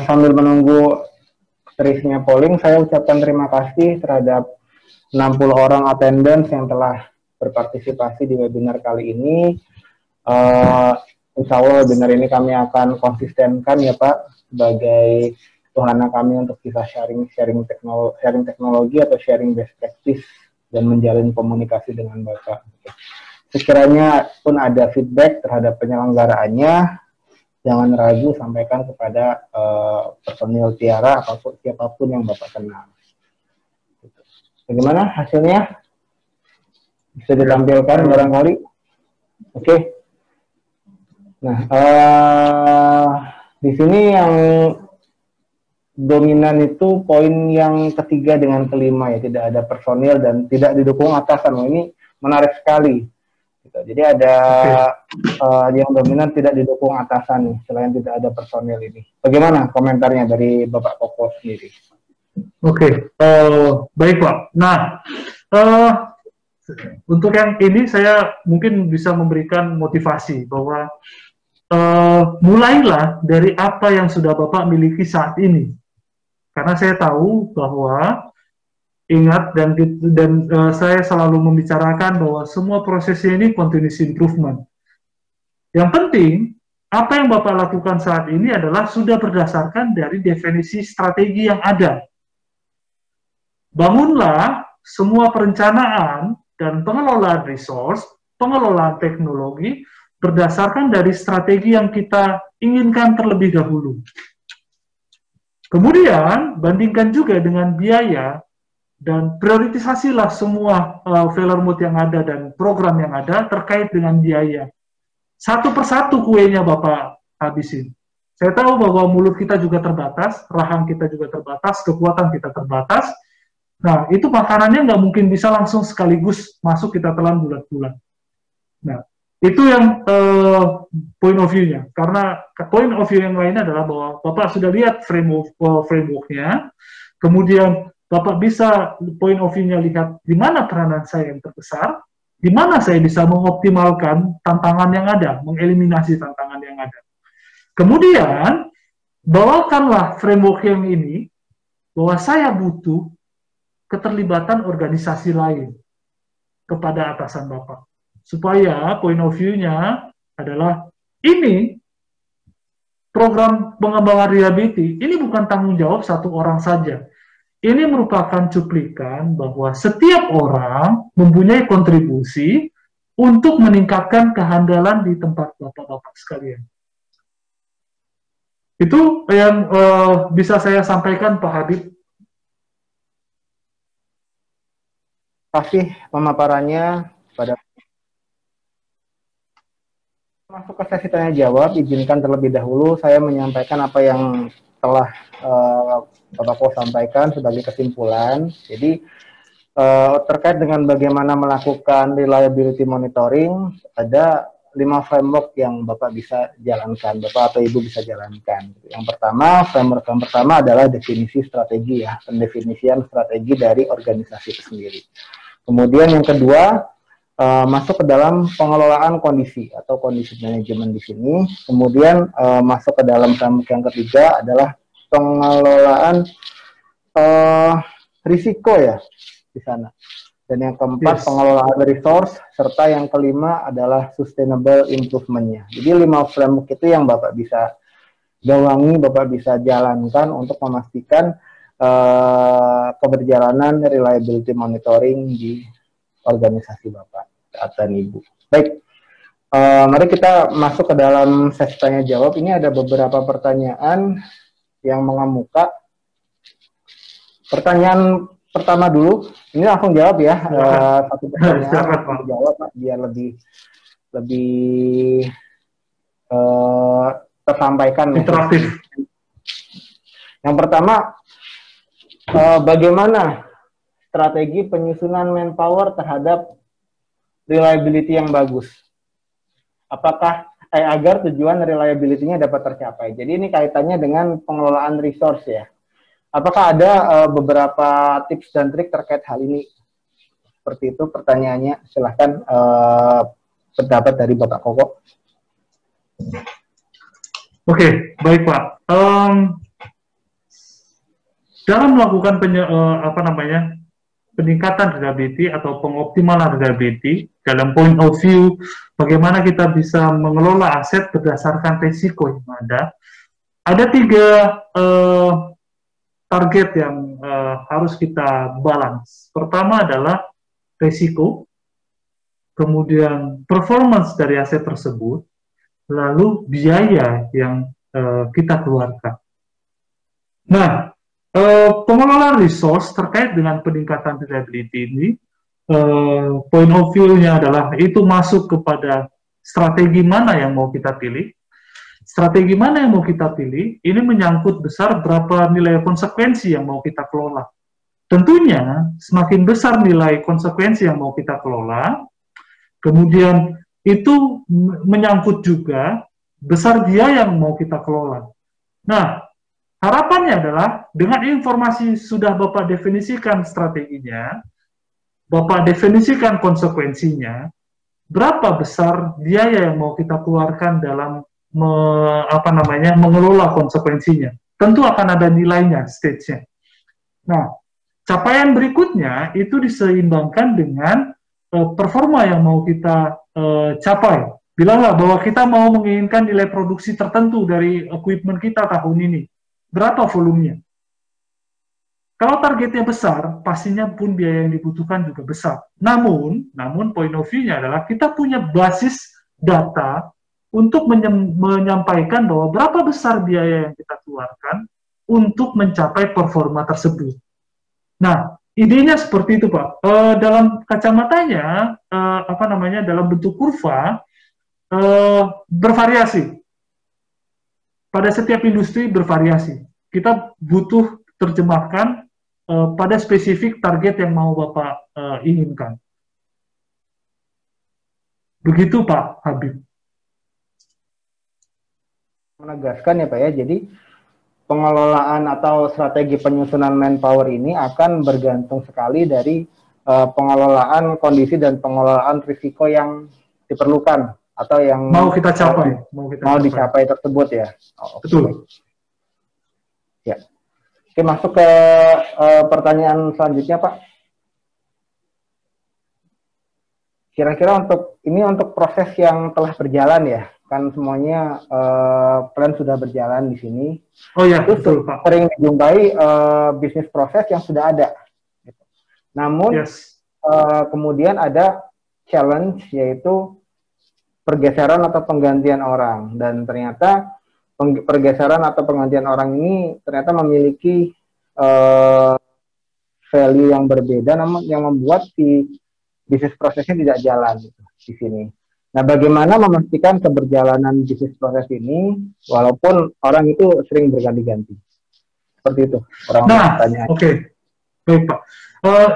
sambil menunggu terisinya polling, saya ucapkan terima kasih terhadap 60 orang attendance yang telah berpartisipasi di webinar kali ini. Insya Allah webinar ini kami akan konsistenkan ya Pak, sebagai wahana kami untuk bisa sharing teknologi atau sharing best practice dan menjalin komunikasi dengan Bapak. Sekiranya pun ada feedback terhadap penyelenggaraannya, jangan ragu sampaikan kepada personil Tiara ataupun siapapun yang Bapak kenal. Bagaimana hasilnya? Bisa ditampilkan barangkali? Oke. Nah, di sini yang dominan itu poin yang ketiga dengan kelima ya, tidak ada personil dan tidak didukung atasan. Ini menarik sekali. Jadi ada yang dominan tidak didukung atasan nih, selain tidak ada personil ini. Bagaimana komentarnya dari Bapak Koko sendiri? Oke, baik Pak. Nah, untuk yang ini saya mungkin bisa memberikan motivasi bahwa mulailah dari apa yang sudah Bapak miliki saat ini. Karena saya tahu bahwa ingat dan saya selalu membicarakan bahwa semua prosesnya ini continuous improvement. Yang penting, apa yang Bapak lakukan saat ini adalah sudah berdasarkan dari definisi strategi yang ada. Bangunlah semua perencanaan dan pengelolaan resource, pengelolaan teknologi, berdasarkan dari strategi yang kita inginkan terlebih dahulu. Kemudian, bandingkan juga dengan biaya, dan prioritisasilah semua failure mode yang ada dan program yang ada terkait dengan biaya. Satu persatu kuenya Bapak habisin. Saya tahu bahwa mulut kita juga terbatas, rahang kita juga terbatas, kekuatan kita terbatas. Nah, itu makanannya nggak mungkin bisa langsung sekaligus masuk kita telan bulat-bulat. Nah, itu yang point of view-nya. Karena point of view yang lain adalah bahwa Bapak sudah lihat framework-nya, kemudian Bapak bisa point of view-nya lihat di mana peranan saya yang terbesar, di mana saya bisa mengoptimalkan tantangan yang ada, mengeliminasi tantangan yang ada. Kemudian, bawakanlah framework yang ini, bahwa saya butuh keterlibatan organisasi lain kepada atasan Bapak. Supaya point of view-nya adalah ini, program pengembangan reliability, ini bukan tanggung jawab satu orang saja. Ini merupakan cuplikan bahwa setiap orang mempunyai kontribusi untuk meningkatkan kehandalan di tempat Bapak-Bapak sekalian. Itu yang bisa saya sampaikan Pak Habib. Kasih pemaparannya pada masuk ke sesi tanya jawab. Izinkan terlebih dahulu saya menyampaikan apa yang telah Bapak Po sampaikan sebagai kesimpulan. Jadi terkait dengan bagaimana melakukan reliability monitoring, ada 5 framework yang Bapak bisa jalankan, Bapak atau Ibu bisa jalankan. Yang pertama, framework yang pertama adalah definisi strategi ya, pendefinisian strategi dari organisasi itu sendiri. Kemudian yang kedua, masuk ke dalam pengelolaan kondisi atau kondisi manajemen di sini. Kemudian masuk ke dalam framework yang ketiga adalah pengelolaan risiko ya di sana. Dan yang keempat, pengelolaan resource, serta yang kelima adalah sustainable improvement-nya. Jadi 5 framework itu yang Bapak bisa gawangi, Bapak bisa jalankan untuk memastikan keberjalanan reliability monitoring di organisasi Bapak dan Ibu. Baik, mari kita masuk ke dalam sesi tanya jawab. Ini ada beberapa pertanyaan yang mengemuka. Pertanyaan pertama dulu, ini langsung jawab ya. Satu pertanyaan langsung jawab Pak, biar lebih tersampaikan. Interaktif. Yang pertama, bagaimana strategi penyusunan manpower terhadap reliability yang bagus? Apakah agar tujuan reliability-nya dapat tercapai? Jadi ini kaitannya dengan pengelolaan resource ya. Apakah ada beberapa tips dan trik terkait hal ini? Seperti itu pertanyaannya. Silahkan pendapat dari Bapak Koko. Oke, baik Pak. Dalam melakukan peningkatan reliability atau pengoptimalan reliability dalam point of view bagaimana kita bisa mengelola aset berdasarkan risiko yang ada 3 target yang harus kita balance. Pertama adalah risiko, kemudian performance dari aset tersebut, lalu biaya yang kita keluarkan. Nah, pengelolaan resource terkait dengan peningkatan reliability ini, point of view-nya adalah itu masuk kepada strategi mana yang mau kita pilih. Strategi mana yang mau kita pilih, ini menyangkut besar berapa nilai konsekuensi yang mau kita kelola. Tentunya, semakin besar nilai konsekuensi yang mau kita kelola, kemudian itu menyangkut juga besar biaya yang mau kita kelola. Nah, harapannya adalah dengan informasi sudah Bapak definisikan strateginya, Bapak definisikan konsekuensinya, berapa besar biaya yang mau kita keluarkan dalam mengelola konsekuensinya. Tentu akan ada nilainya, stage-nya. Nah, capaian berikutnya itu diseimbangkan dengan performa yang mau kita capai. Bilanglah bahwa kita mau menginginkan nilai produksi tertentu dari equipment kita tahun ini. Berapa volumenya? Kalau targetnya besar, pastinya pun biaya yang dibutuhkan juga besar. Namun point of view-nya adalah kita punya basis data untuk menyampaikan bahwa berapa besar biaya yang kita keluarkan untuk mencapai performa tersebut. Nah, idenya seperti itu, Pak. Dalam kacamatanya, dalam bentuk kurva, bervariasi. Pada setiap industri bervariasi. Kita butuh terjemahkan pada spesifik target yang mau Bapak inginkan. Begitu, Pak Habib. Menegaskan ya Pak ya, jadi pengelolaan atau strategi penyusunan manpower ini akan bergantung sekali dari pengelolaan kondisi dan pengelolaan risiko yang diperlukan atau yang mau kita capai, mau dicapai tersebut ya. Oh, betul. Ya. Oke, masuk ke pertanyaan selanjutnya Pak. Kira-kira untuk proses yang telah berjalan ya, kan semuanya plan sudah berjalan di sini. Oh ya, betul Pak. Sering dijumpai bisnis proses yang sudah ada. Gitu. Namun kemudian ada challenge yaitu pergeseran atau penggantian orang, dan ternyata pergeseran atau penggantian orang ini ternyata memiliki value yang berbeda, namun yang membuat si bisnis prosesnya tidak jalan gitu, di sini. Nah, bagaimana memastikan keberjalanan bisnis proses ini walaupun orang itu sering berganti-ganti? Seperti itu. Nah, oke. Baik, Pak.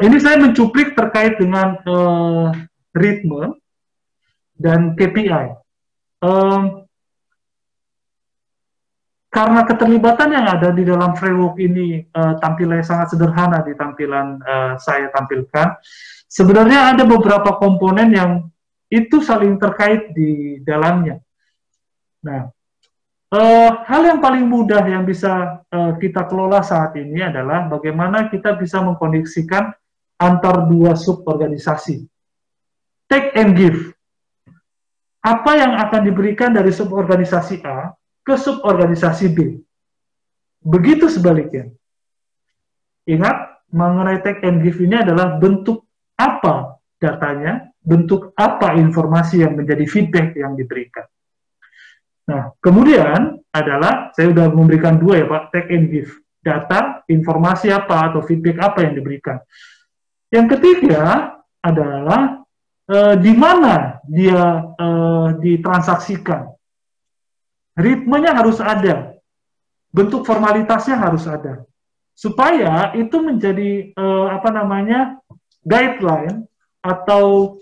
Ini saya mencuplik terkait dengan ritme dan KPI. Karena keterlibatan yang ada di dalam framework ini tampilnya sangat sederhana di tampilan saya tampilkan, sebenarnya ada beberapa komponen yang itu saling terkait di dalamnya. Nah, hal yang paling mudah yang bisa kita kelola saat ini adalah bagaimana kita bisa mengkoneksikan antar dua suborganisasi. Take and give. Apa yang akan diberikan dari suborganisasi A ke suborganisasi B. Begitu sebaliknya. Ingat, mengenai take and give ini adalah bentuk apa datanya, bentuk apa informasi yang menjadi feedback yang diberikan. Nah, kemudian adalah, saya sudah memberikan dua ya Pak, take and give. Data, informasi apa atau feedback apa yang diberikan. Yang ketiga adalah di mana dia ditransaksikan. Ritmenya harus ada, bentuk formalitasnya harus ada, supaya itu menjadi guideline atau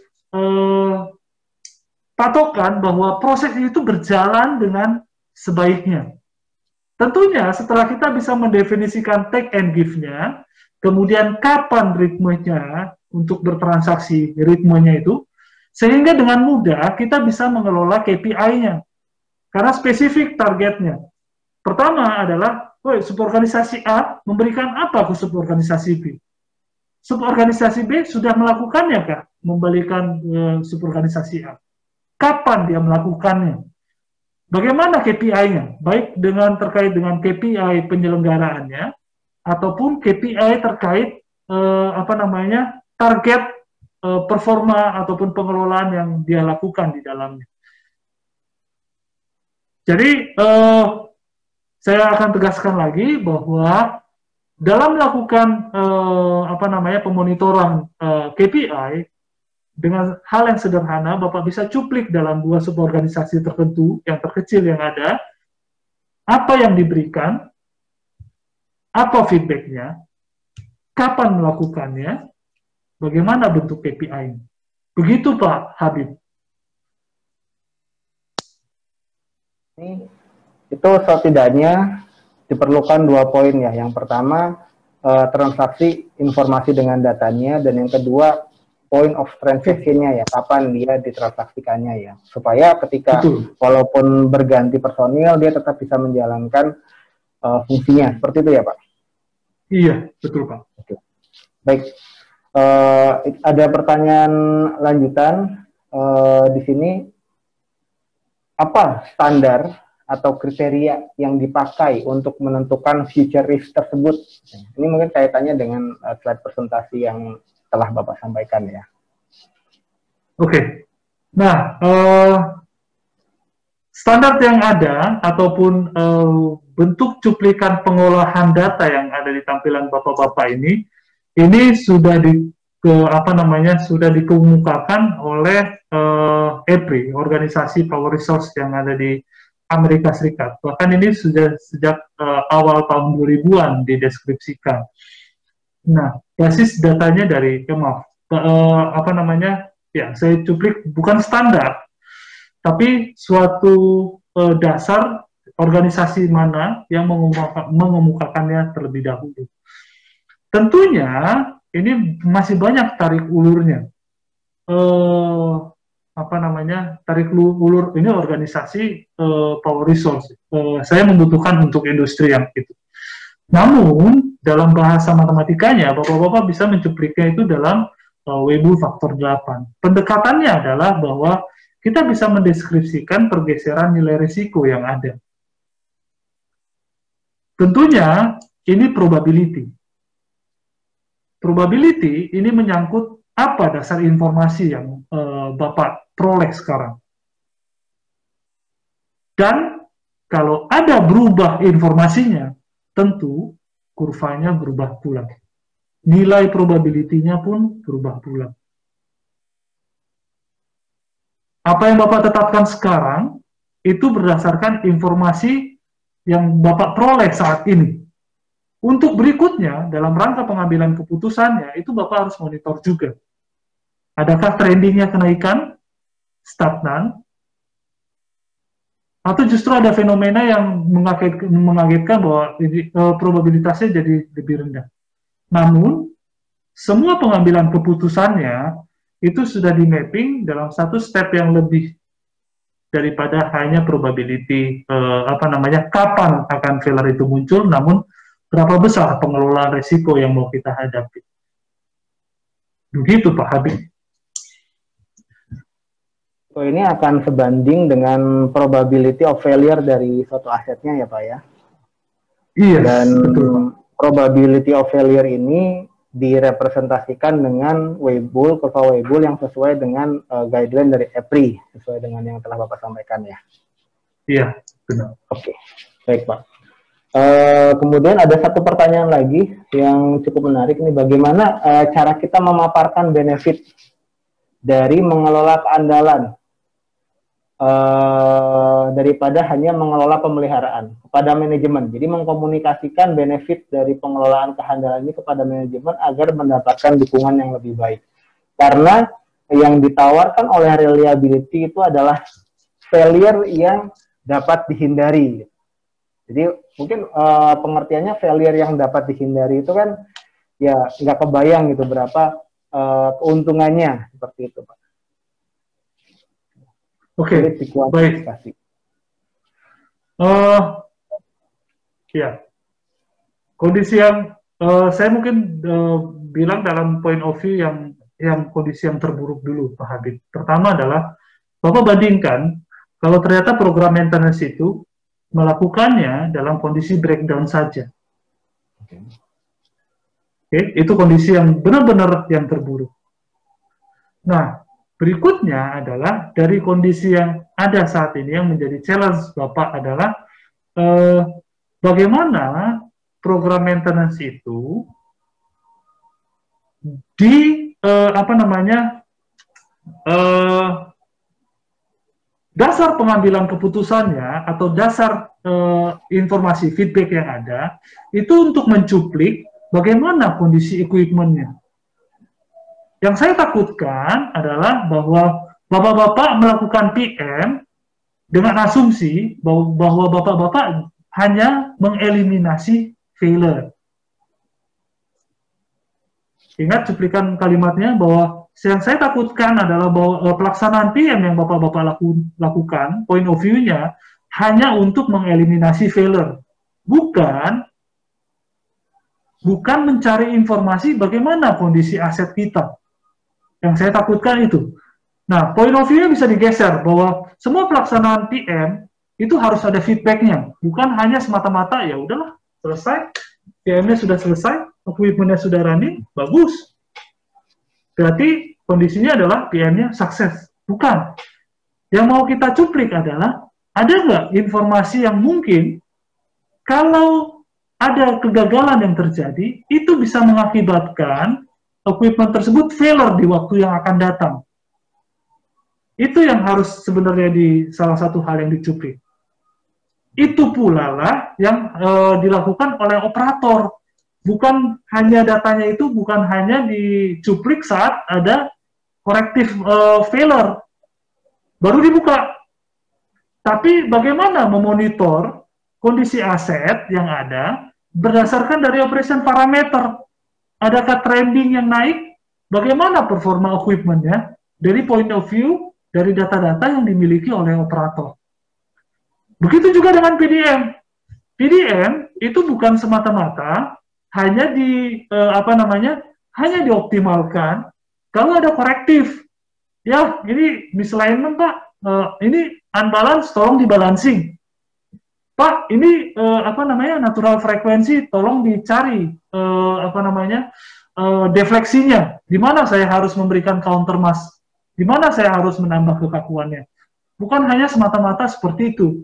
patokan bahwa proses itu berjalan dengan sebaiknya. Tentunya setelah kita bisa mendefinisikan take and give-nya, kemudian kapan ritmenya untuk bertransaksi, ritmenya itu, sehingga dengan mudah kita bisa mengelola KPI-nya. Karena spesifik targetnya. Pertama adalah, suborganisasi A memberikan apa ke suborganisasi B? Suborganisasi B sudah melakukannya kah? Membalikan suborganisasi A. Kapan dia melakukannya? Bagaimana KPI-nya? Baik terkait dengan KPI penyelenggaraannya, ataupun KPI terkait target performa ataupun pengelolaan yang dia lakukan di dalamnya. Jadi, saya akan tegaskan lagi bahwa dalam melakukan pemonitoran KPI dengan hal yang sederhana, Bapak bisa cuplik dalam dua suborganisasi tertentu yang terkecil yang ada, apa yang diberikan, apa feedbacknya, kapan melakukannya, bagaimana bentuk KPI-nya. Begitu Pak Habib. Itu setidaknya diperlukan 2 poin ya. Yang pertama, transaksi informasi dengan datanya, dan yang kedua, point of transaction-nya ya, kapan dia ditransaksikannya ya. Supaya ketika walaupun berganti personil, dia tetap bisa menjalankan fungsinya. Seperti itu ya Pak? Iya, betul Pak. Oke. Baik, ada pertanyaan lanjutan di sini. Apa standar atau kriteria yang dipakai untuk menentukan future risk tersebut? Ini mungkin kaitannya dengan slide presentasi yang telah Bapak sampaikan ya. Oke. Nah, standar yang ada ataupun bentuk cuplikan pengolahan data yang ada di tampilan Bapak-bapak ini sudah sudah dikemukakan oleh EPRI, Organisasi Power Resource yang ada di Amerika Serikat. Bahkan ini sudah sejak awal tahun 2000-an dideskripsikan. Nah, basis datanya dari saya cuplik bukan standar, tapi suatu dasar organisasi mana yang mengemukakannya terlebih dahulu. Tentunya ini masih banyak tarik ulurnya. Tarik ulur ini organisasi power resource. Saya membutuhkan untuk industri yang itu. Namun, dalam bahasa matematikanya, Bapak-bapak bisa mencupliknya itu dalam Weibull faktor 8. Pendekatannya adalah bahwa kita bisa mendeskripsikan pergeseran nilai risiko yang ada. Tentunya, ini probability. Probability ini menyangkut apa dasar informasi yang Bapak peroleh sekarang. Dan kalau ada berubah informasinya, tentu kurvanya berubah pula. Nilai probability-nya pun berubah pula. Apa yang Bapak tetapkan sekarang, itu berdasarkan informasi yang Bapak peroleh saat ini. Untuk berikutnya, dalam rangka pengambilan keputusannya, itu Bapak harus monitor juga. Adakah trendingnya kenaikan, stagnan, atau justru ada fenomena yang mengagetkan bahwa probabilitasnya jadi lebih rendah. Namun, semua pengambilan keputusannya itu sudah di-mapping dalam satu step yang lebih daripada hanya probability kapan akan failure itu muncul, namun berapa besar pengelolaan risiko yang mau kita hadapi. Begitu Pak Habib. So, ini akan sebanding dengan probability of failure dari suatu asetnya ya Pak ya? Iya, dan betul Pak. Probability of failure ini direpresentasikan dengan Weibull, kurva Weibull yang sesuai dengan guideline dari EPRI, sesuai dengan yang telah Bapak sampaikan ya? Iya, benar. Oke, baik Pak. Kemudian ada satu pertanyaan lagi yang cukup menarik nih, bagaimana cara kita memaparkan benefit dari mengelola keandalan daripada hanya mengelola pemeliharaan kepada manajemen. Jadi mengkomunikasikan benefit dari pengelolaan keandalan ini kepada manajemen agar mendapatkan dukungan yang lebih baik. Karena yang ditawarkan oleh reliability itu adalah failure yang dapat dihindari. Jadi mungkin pengertiannya failure yang dapat dihindari itu kan ya nggak kebayang gitu berapa keuntungannya seperti itu Pak. Oke, baik. Ya, kondisi yang saya mungkin bilang dalam point of view yang kondisi yang terburuk dulu, Pak Habib. Pertama adalah Bapak bandingkan kalau ternyata program maintenance itu melakukannya dalam kondisi breakdown saja. Oke, itu kondisi yang benar-benar yang terburuk. Nah, berikutnya adalah dari kondisi yang ada saat ini yang menjadi challenge Bapak adalah bagaimana program maintenance itu di dasar pengambilan keputusannya atau dasar informasi feedback yang ada itu untuk mencuplik bagaimana kondisi equipment-nya. Yang saya takutkan adalah bahwa Bapak-Bapak melakukan PM dengan asumsi bahwa Bapak-Bapak hanya mengeliminasi failure. Ingat cuplikan kalimatnya bahwa yang saya takutkan adalah bahwa pelaksanaan PM yang Bapak-Bapak lakukan, point of view-nya hanya untuk mengeliminasi failure. Bukan mencari informasi bagaimana kondisi aset kita. Yang saya takutkan itu. Nah, point of view-nya bisa digeser bahwa semua pelaksanaan PM itu harus ada feedback-nya, bukan hanya semata-mata ya udahlah selesai, PM-nya sudah selesai, equipment-nya sudah running, bagus. Berarti kondisinya adalah PM-nya sukses. Bukan. Yang mau kita cuplik adalah ada nggak informasi yang mungkin kalau ada kegagalan yang terjadi itu bisa mengakibatkan equipment tersebut failure di waktu yang akan datang. Itu yang harus sebenarnya di salah satu hal yang dicuplik. Itu pula lah yang dilakukan oleh operator. Bukan hanya datanya itu bukan hanya dicuplik saat ada corrective failure baru dibuka. Tapi bagaimana memonitor kondisi aset yang ada berdasarkan dari operation parameter. Adakah trending yang naik? Bagaimana performa equipment-nya dari point of view dari data-data yang dimiliki oleh operator. Begitu juga dengan PDM. PDM itu bukan semata-mata hanya hanya dioptimalkan kalau ada korektif. Ya, ini misalignment Pak, ini unbalance tolong dibalancing. Pak, ini natural frekuensi tolong dicari defleksinya. Di mana saya harus memberikan counter mass? Di mana saya harus menambah kekakuannya? Bukan hanya semata-mata seperti itu.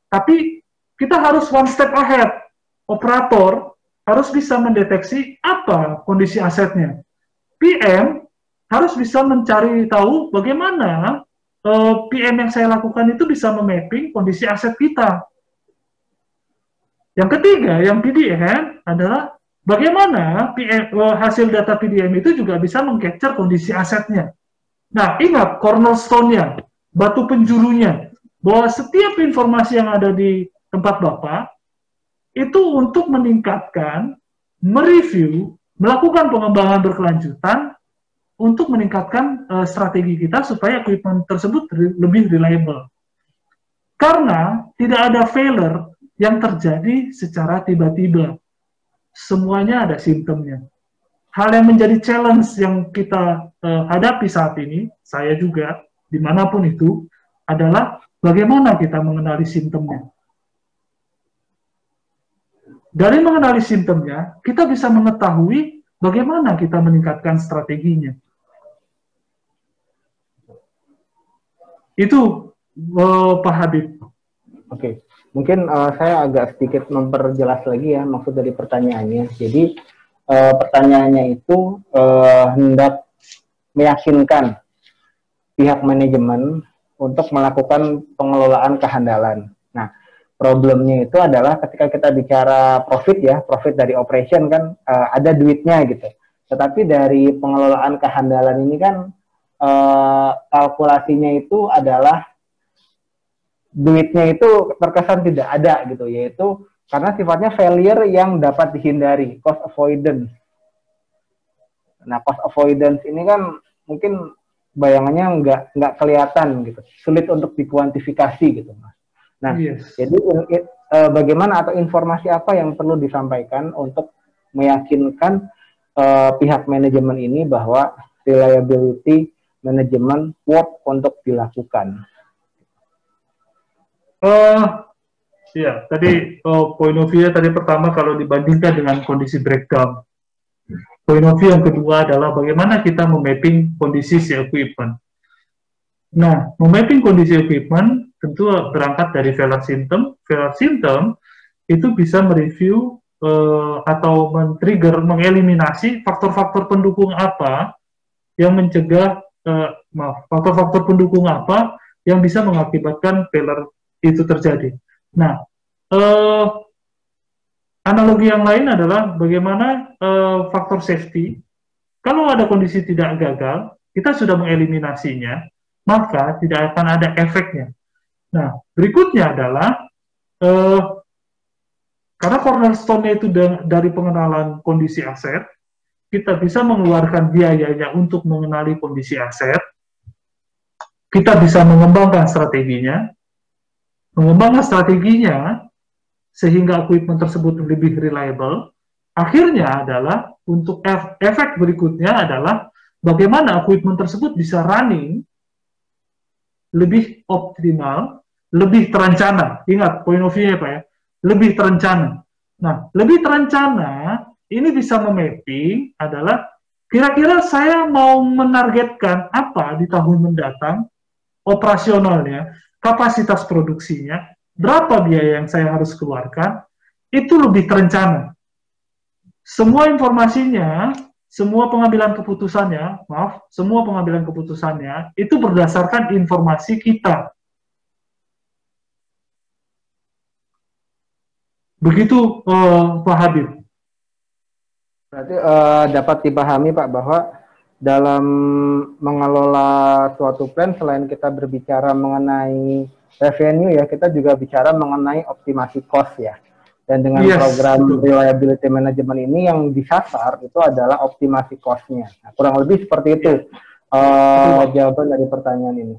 Tapi kita harus one step ahead. Operator harus bisa mendeteksi apa kondisi asetnya. PM harus bisa mencari tahu bagaimana PM yang saya lakukan itu bisa memapping kondisi aset kita. Yang ketiga, yang PDM adalah bagaimana hasil data PDM itu juga bisa meng-capture kondisi asetnya. Nah, ingat cornerstone-nya, batu penjurunya, bahwa setiap informasi yang ada di tempat Bapak itu untuk meningkatkan, mereview, melakukan pengembangan berkelanjutan untuk meningkatkan strategi kita supaya equipment tersebut lebih reliable. Karena tidak ada failure yang terjadi secara tiba-tiba. Semuanya ada simptomnya. Hal yang menjadi challenge yang kita hadapi saat ini, saya juga, dimanapun itu, adalah bagaimana kita mengenali simptomnya. Dari mengenali simptomnya, kita bisa mengetahui bagaimana kita meningkatkan strateginya. Itu, Pak Habib. Oke. Mungkin saya agak sedikit memperjelas lagi ya maksud dari pertanyaannya. Jadi pertanyaannya itu hendak meyakinkan pihak manajemen untuk melakukan pengelolaan kehandalan. Nah, problemnya itu adalah ketika kita bicara profit ya, profit dari operation kan ada duitnya gitu. Tetapi dari pengelolaan kehandalan ini kan kalkulasinya itu adalah duitnya itu terkesan tidak ada gitu, yaitu karena sifatnya failure yang dapat dihindari, cost avoidance. Nah, cost avoidance ini kan mungkin bayangannya nggak kelihatan gitu, sulit untuk dikuantifikasi gitu, Mas. Nah, jadi bagaimana atau informasi apa yang perlu disampaikan untuk meyakinkan pihak manajemen ini bahwa reliability management work untuk dilakukan? Ya, tadi point of view tadi pertama kalau dibandingkan dengan kondisi breakdown. Point of view yang kedua adalah bagaimana kita memapping kondisi si equipment. Nah, memapping kondisi equipment tentu berangkat dari failure symptom. Failure symptom itu bisa mereview atau men-trigger, mengeliminasi faktor-faktor pendukung apa yang mencegah, faktor-faktor pendukung apa yang bisa mengakibatkan failure itu terjadi. Nah, analogi yang lain adalah bagaimana faktor safety. Kalau ada kondisi tidak gagal, kita sudah mengeliminasinya, maka tidak akan ada efeknya. Nah, berikutnya adalah karena cornerstone-nya itu dari pengenalan kondisi aset, kita bisa mengeluarkan biayanya untuk mengenali kondisi aset, kita bisa mengembangkan strateginya sehingga equipment tersebut lebih reliable. Akhirnya adalah untuk efek berikutnya adalah bagaimana equipment tersebut bisa running lebih optimal, lebih terencana. Ingat point of view-nya Pak ya, lebih terencana. Nah, lebih terencana ini bisa memapping adalah kira-kira saya mau menargetkan apa di tahun mendatang, operasionalnya, kapasitas produksinya, berapa biaya yang saya harus keluarkan, itu lebih terencana. Semua informasinya, semua pengambilan keputusannya, itu berdasarkan informasi kita. Begitu, Pak Habib. Berarti dapat dipahami Pak bahwa dalam mengelola suatu plan, selain kita berbicara mengenai revenue ya, kita juga bicara mengenai optimasi cost ya. Dan dengan program reliability management ini yang disasar itu adalah optimasi cost-nya. Nah, kurang lebih seperti itu jawaban dari pertanyaan ini.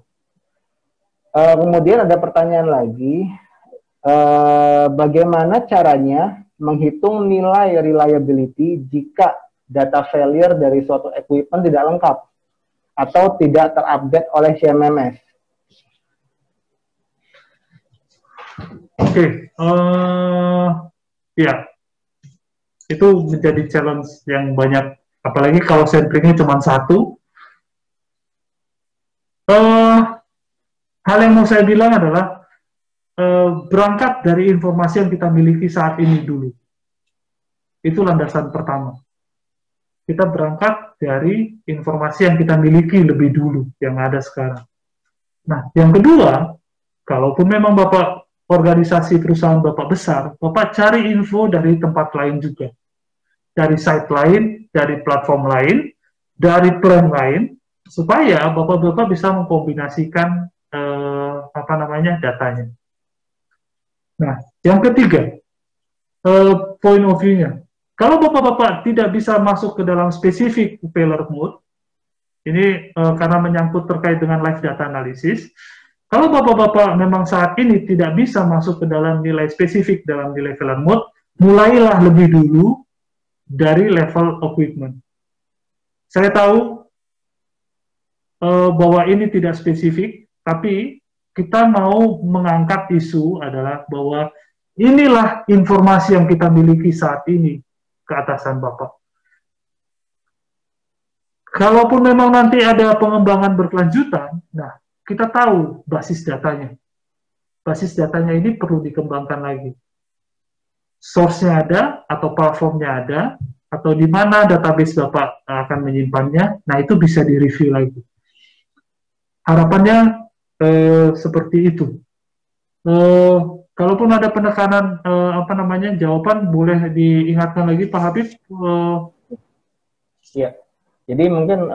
Kemudian ada pertanyaan lagi, bagaimana caranya menghitung nilai reliability jika data failure dari suatu equipment tidak lengkap atau tidak terupdate oleh CMMS? Oke, ya, itu menjadi challenge yang banyak, apalagi kalau samplingnya cuma satu. Hal yang mau saya bilang adalah berangkat dari informasi yang kita miliki saat ini dulu. Itu landasan pertama. Kita berangkat dari informasi yang kita miliki lebih dulu, yang ada sekarang. Nah, yang kedua, kalaupun memang Bapak organisasi perusahaan Bapak besar, Bapak cari info dari tempat lain juga. Dari site lain, dari platform lain, dari plan lain, supaya Bapak-Bapak bisa mengkombinasikan datanya. Nah, yang ketiga, point of view-nya. Kalau Bapak-Bapak tidak bisa masuk ke dalam spesifik failure mode, ini karena menyangkut terkait dengan live data analysis, kalau Bapak-Bapak memang saat ini tidak bisa masuk ke dalam nilai spesifik dalam nilai failure mode, mulailah lebih dulu dari level equipment. Saya tahu bahwa ini tidak spesifik, tapi kita mau mengangkat isu adalah bahwa inilah informasi yang kita miliki saat ini ke atasan Bapak. Kalaupun memang nanti ada pengembangan berkelanjutan, nah kita tahu basis datanya. Basis datanya ini perlu dikembangkan lagi. Source-nya ada, atau platformnya ada, atau di mana database Bapak akan menyimpannya, nah itu bisa direview lagi. Harapannya seperti itu. Kalaupun ada penekanan jawaban boleh diingatkan lagi Pak Habib. Ya, jadi mungkin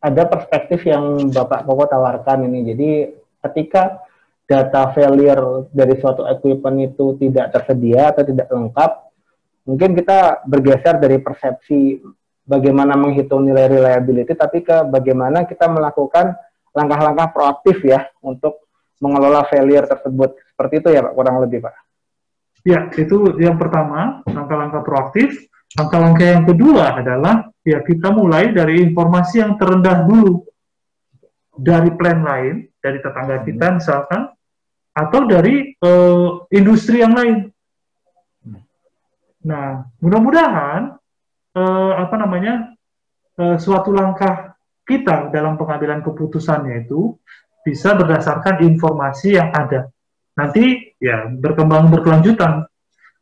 ada perspektif yang Bapak Koko tawarkan ini. Jadi ketika data failure dari suatu equipment itu tidak tersedia atau tidak lengkap, mungkin kita bergeser dari persepsi bagaimana menghitung nilai reliability, tapi ke bagaimana kita melakukan langkah-langkah proaktif ya untuk mengelola failure tersebut. Seperti itu ya Pak, kurang lebih Pak. Ya, itu yang pertama, langkah-langkah proaktif. Langkah-langkah yang kedua adalah ya kita mulai dari informasi yang terendah dulu. Dari plan lain, dari tetangga kita misalkan, atau dari industri yang lain. Nah, mudah-mudahan suatu langkah kita dalam pengambilan keputusannya itu bisa berdasarkan informasi yang ada. Nanti ya berkelanjutan.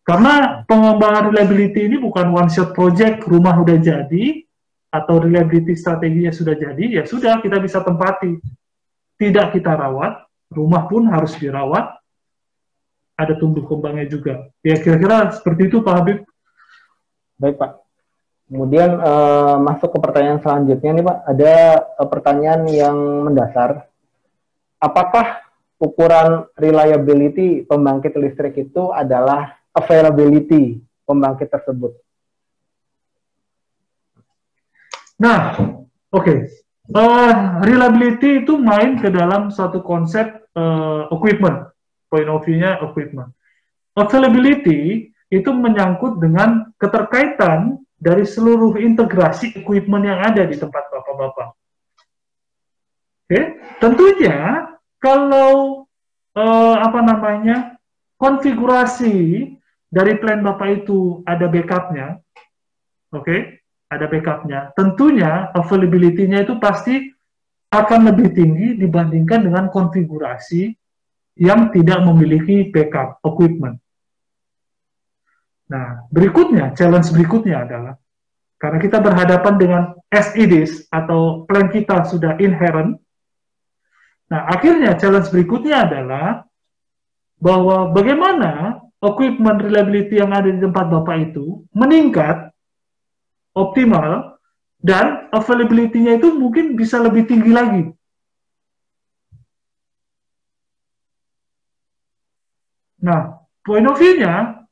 Karena pengembangan reliability ini bukan one shot project, rumah udah jadi, atau reliability strateginya sudah jadi, ya sudah kita bisa tempati. Tidak kita rawat, rumah pun harus dirawat, ada tumbuh kembangnya juga. Ya kira-kira seperti itu Pak Habib. Baik Pak. Kemudian masuk ke pertanyaan selanjutnya nih Pak, ada pertanyaan yang mendasar. Apakah ukuran reliability pembangkit listrik itu adalah availability pembangkit tersebut? Nah, oke. Reliability itu main ke dalam satu konsep equipment, point of view-nya equipment. Availability itu menyangkut dengan keterkaitan dari seluruh integrasi equipment yang ada di tempat Bapak-Bapak. Oke, tentunya kalau konfigurasi dari plan Bapak itu ada backupnya, oke, ada backupnya, tentunya availability-nya itu pasti akan lebih tinggi dibandingkan dengan konfigurasi yang tidak memiliki backup equipment. Nah, challenge berikutnya adalah karena kita berhadapan dengan as it is atau plan kita sudah inherent. Nah, akhirnya challenge berikutnya adalah bahwa bagaimana equipment reliability yang ada di tempat Bapak itu meningkat, optimal, dan availability-nya itu mungkin bisa lebih tinggi lagi. Nah, point of view-nya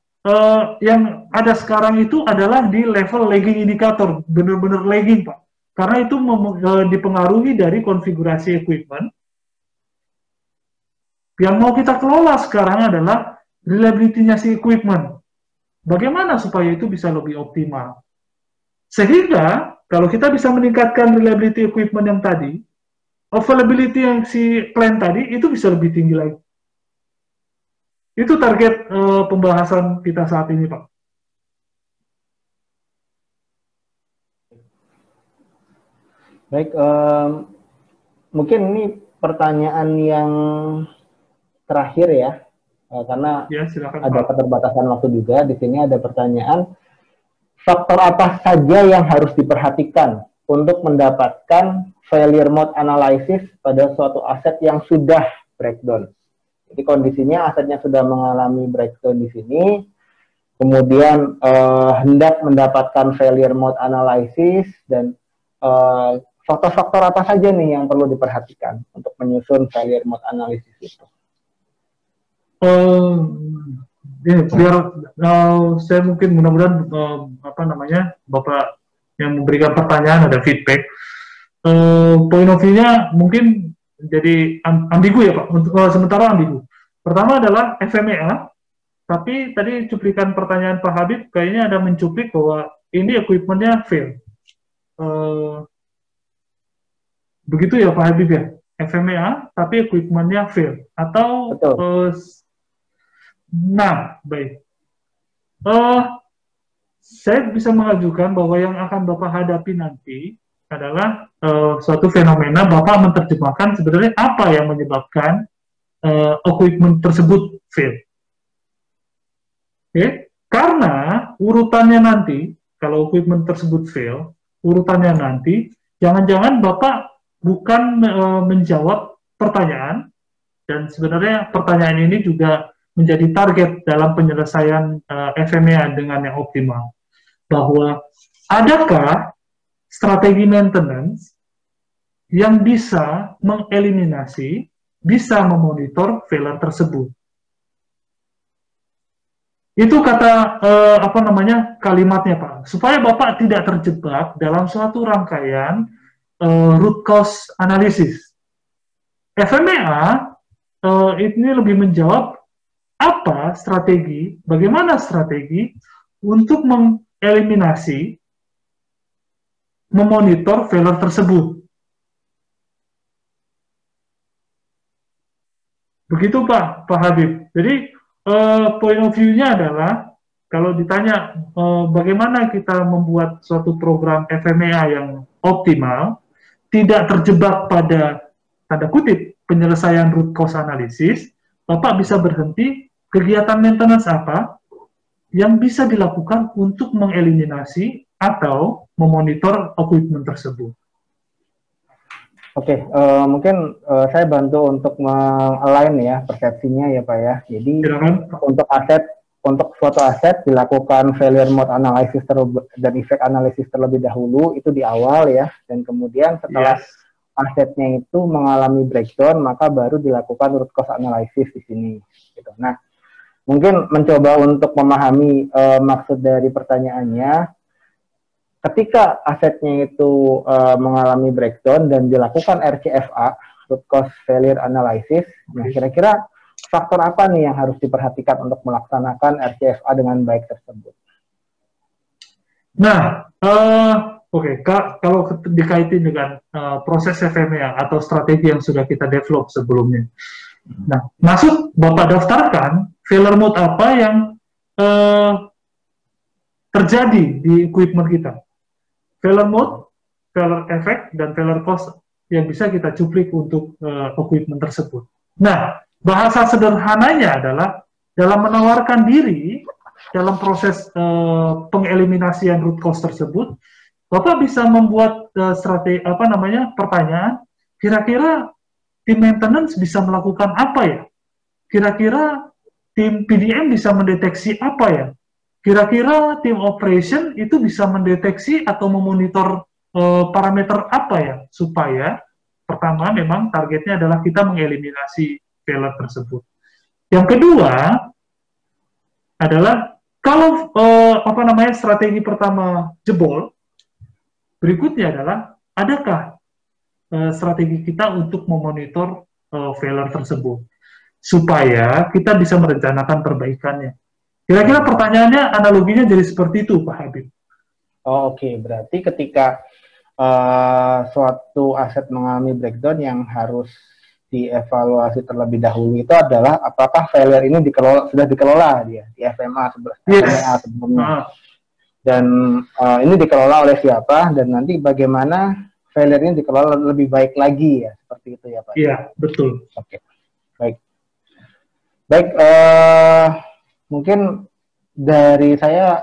yang ada sekarang itu adalah di level lagging indicator, benar-benar lagging Pak. Karena itu dipengaruhi dari konfigurasi equipment. Yang mau kita kelola sekarang adalah reliability-nya si equipment. Bagaimana supaya itu bisa lebih optimal? Sehingga kalau kita bisa meningkatkan reliability equipment yang tadi, availability yang si plan tadi itu bisa lebih tinggi lagi. Itu target pembahasan kita saat ini, Pak. Baik, mungkin ini pertanyaan yang terakhir ya, karena Ya, silakan, ada Pak. keterbatasan waktu juga. Di sini ada pertanyaan, faktor apa saja yang harus diperhatikan untuk mendapatkan failure mode analysis pada suatu aset yang sudah breakdown. Jadi kondisinya asetnya sudah mengalami breakdown di sini, kemudian hendak mendapatkan failure mode analysis, dan faktor-faktor apa saja nih yang perlu diperhatikan untuk menyusun failure mode analysis itu? Biar saya mungkin mudah-mudahan Bapak yang memberikan pertanyaan ada feedback. Point of view-nya mungkin jadi ambigu ya Pak. Untuk sementara ambigu. Pertama adalah FMEA, tapi tadi cuplikan pertanyaan Pak Habib kayaknya ada mencuplik bahwa ini equipment-nya fail. Begitu ya Pak Habib ya? FMEA, tapi equipment-nya fail. Atau nah, baik. Saya bisa mengajukan bahwa yang akan Bapak hadapi nanti adalah suatu fenomena Bapak menerjemahkan sebenarnya apa yang menyebabkan equipment tersebut fail. Oke? Karena urutannya nanti, kalau equipment tersebut fail, urutannya nanti, jangan-jangan Bapak bukan menjawab pertanyaan, dan sebenarnya pertanyaan ini juga menjadi target dalam penyelesaian FMEA dengan yang optimal. Bahwa adakah strategi maintenance yang bisa mengeliminasi, bisa memonitor failure tersebut. Itu kata kalimatnya Pak, supaya Bapak tidak terjebak dalam suatu rangkaian root cause analysis. FMEA ini lebih menjawab apa strategi, bagaimana strategi untuk mengeliminasi, memonitor failure tersebut. Begitu Pak Habib. Jadi point of view-nya adalah kalau ditanya bagaimana kita membuat suatu program FMEA yang optimal, tidak terjebak pada tanda kutip penyelesaian root cause analysis, Bapak bisa berhenti kegiatan maintenance apa yang bisa dilakukan untuk mengeliminasi atau memonitor equipment tersebut. Oke, mungkin saya bantu untuk meng-align ya persepsinya ya Pak ya. Jadi untuk suatu aset dilakukan failure mode analysis dan effect analysis terlebih dahulu itu di awal ya, dan kemudian setelah asetnya itu mengalami breakdown maka baru dilakukan root cause analysis di sini. Gitu. Nah, mungkin mencoba untuk memahami maksud dari pertanyaannya. Ketika asetnya itu mengalami breakdown dan dilakukan RCFA, root cause failure analysis, nah kira-kira faktor apa nih yang harus diperhatikan untuk melaksanakan RCFA dengan baik tersebut? Nah, kalau dikaitin dengan proses FMEA atau strategi yang sudah kita develop sebelumnya. Nah, maksud Bapak daftarkan failure mode apa yang terjadi di equipment kita. Failure mode, failure effect, dan failure cause yang bisa kita cuplik untuk equipment tersebut. Nah, bahasa sederhananya adalah dalam menawarkan diri dalam proses pengeliminasian root cause tersebut, Bapak bisa membuat pertanyaan, kira-kira tim maintenance bisa melakukan apa ya? Kira-kira tim PDM bisa mendeteksi apa ya? Kira-kira tim operation itu bisa mendeteksi atau memonitor parameter apa ya? Supaya pertama memang targetnya adalah kita mengeliminasi failure tersebut. Yang kedua adalah kalau strategi pertama jebol, berikutnya adalah adakah strategi kita untuk memonitor failure tersebut supaya kita bisa merencanakan perbaikannya. Kira-kira pertanyaannya, analoginya jadi seperti itu, Pak Habib. Oke. Berarti ketika suatu aset mengalami breakdown yang harus dievaluasi terlebih dahulu itu adalah apakah failure ini sudah dikelola dia di FMEA sebelumnya. Dan ini dikelola oleh siapa, dan nanti bagaimana failure-nya dikelola lebih baik lagi ya, seperti itu ya Pak? Iya, betul. Oke, baik. Baik, mungkin dari saya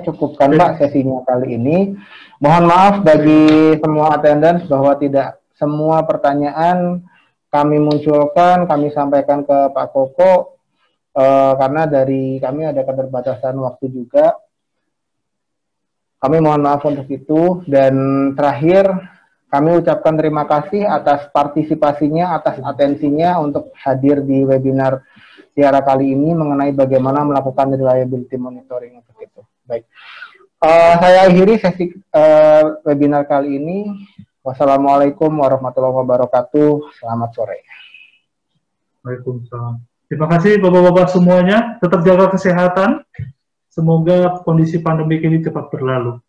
cukupkan Pak sesinya kali ini. Mohon maaf bagi semua attendance bahwa tidak semua pertanyaan kami munculkan, kami sampaikan ke Pak Koko, karena dari kami ada keterbatasan waktu juga. Kami mohon maaf untuk itu. Dan terakhir, kami ucapkan terima kasih atas partisipasinya, atas atensinya untuk hadir di webinar Tiara kali ini mengenai bagaimana melakukan reliability monitoring untuk itu. Baik, saya akhiri sesi webinar kali ini. Wassalamualaikum warahmatullahi wabarakatuh. Selamat sore. Waalaikumsalam. Terima kasih Bapak-Bapak semuanya. Tetap jaga kesehatan. Semoga kondisi pandemi ini cepat berlalu.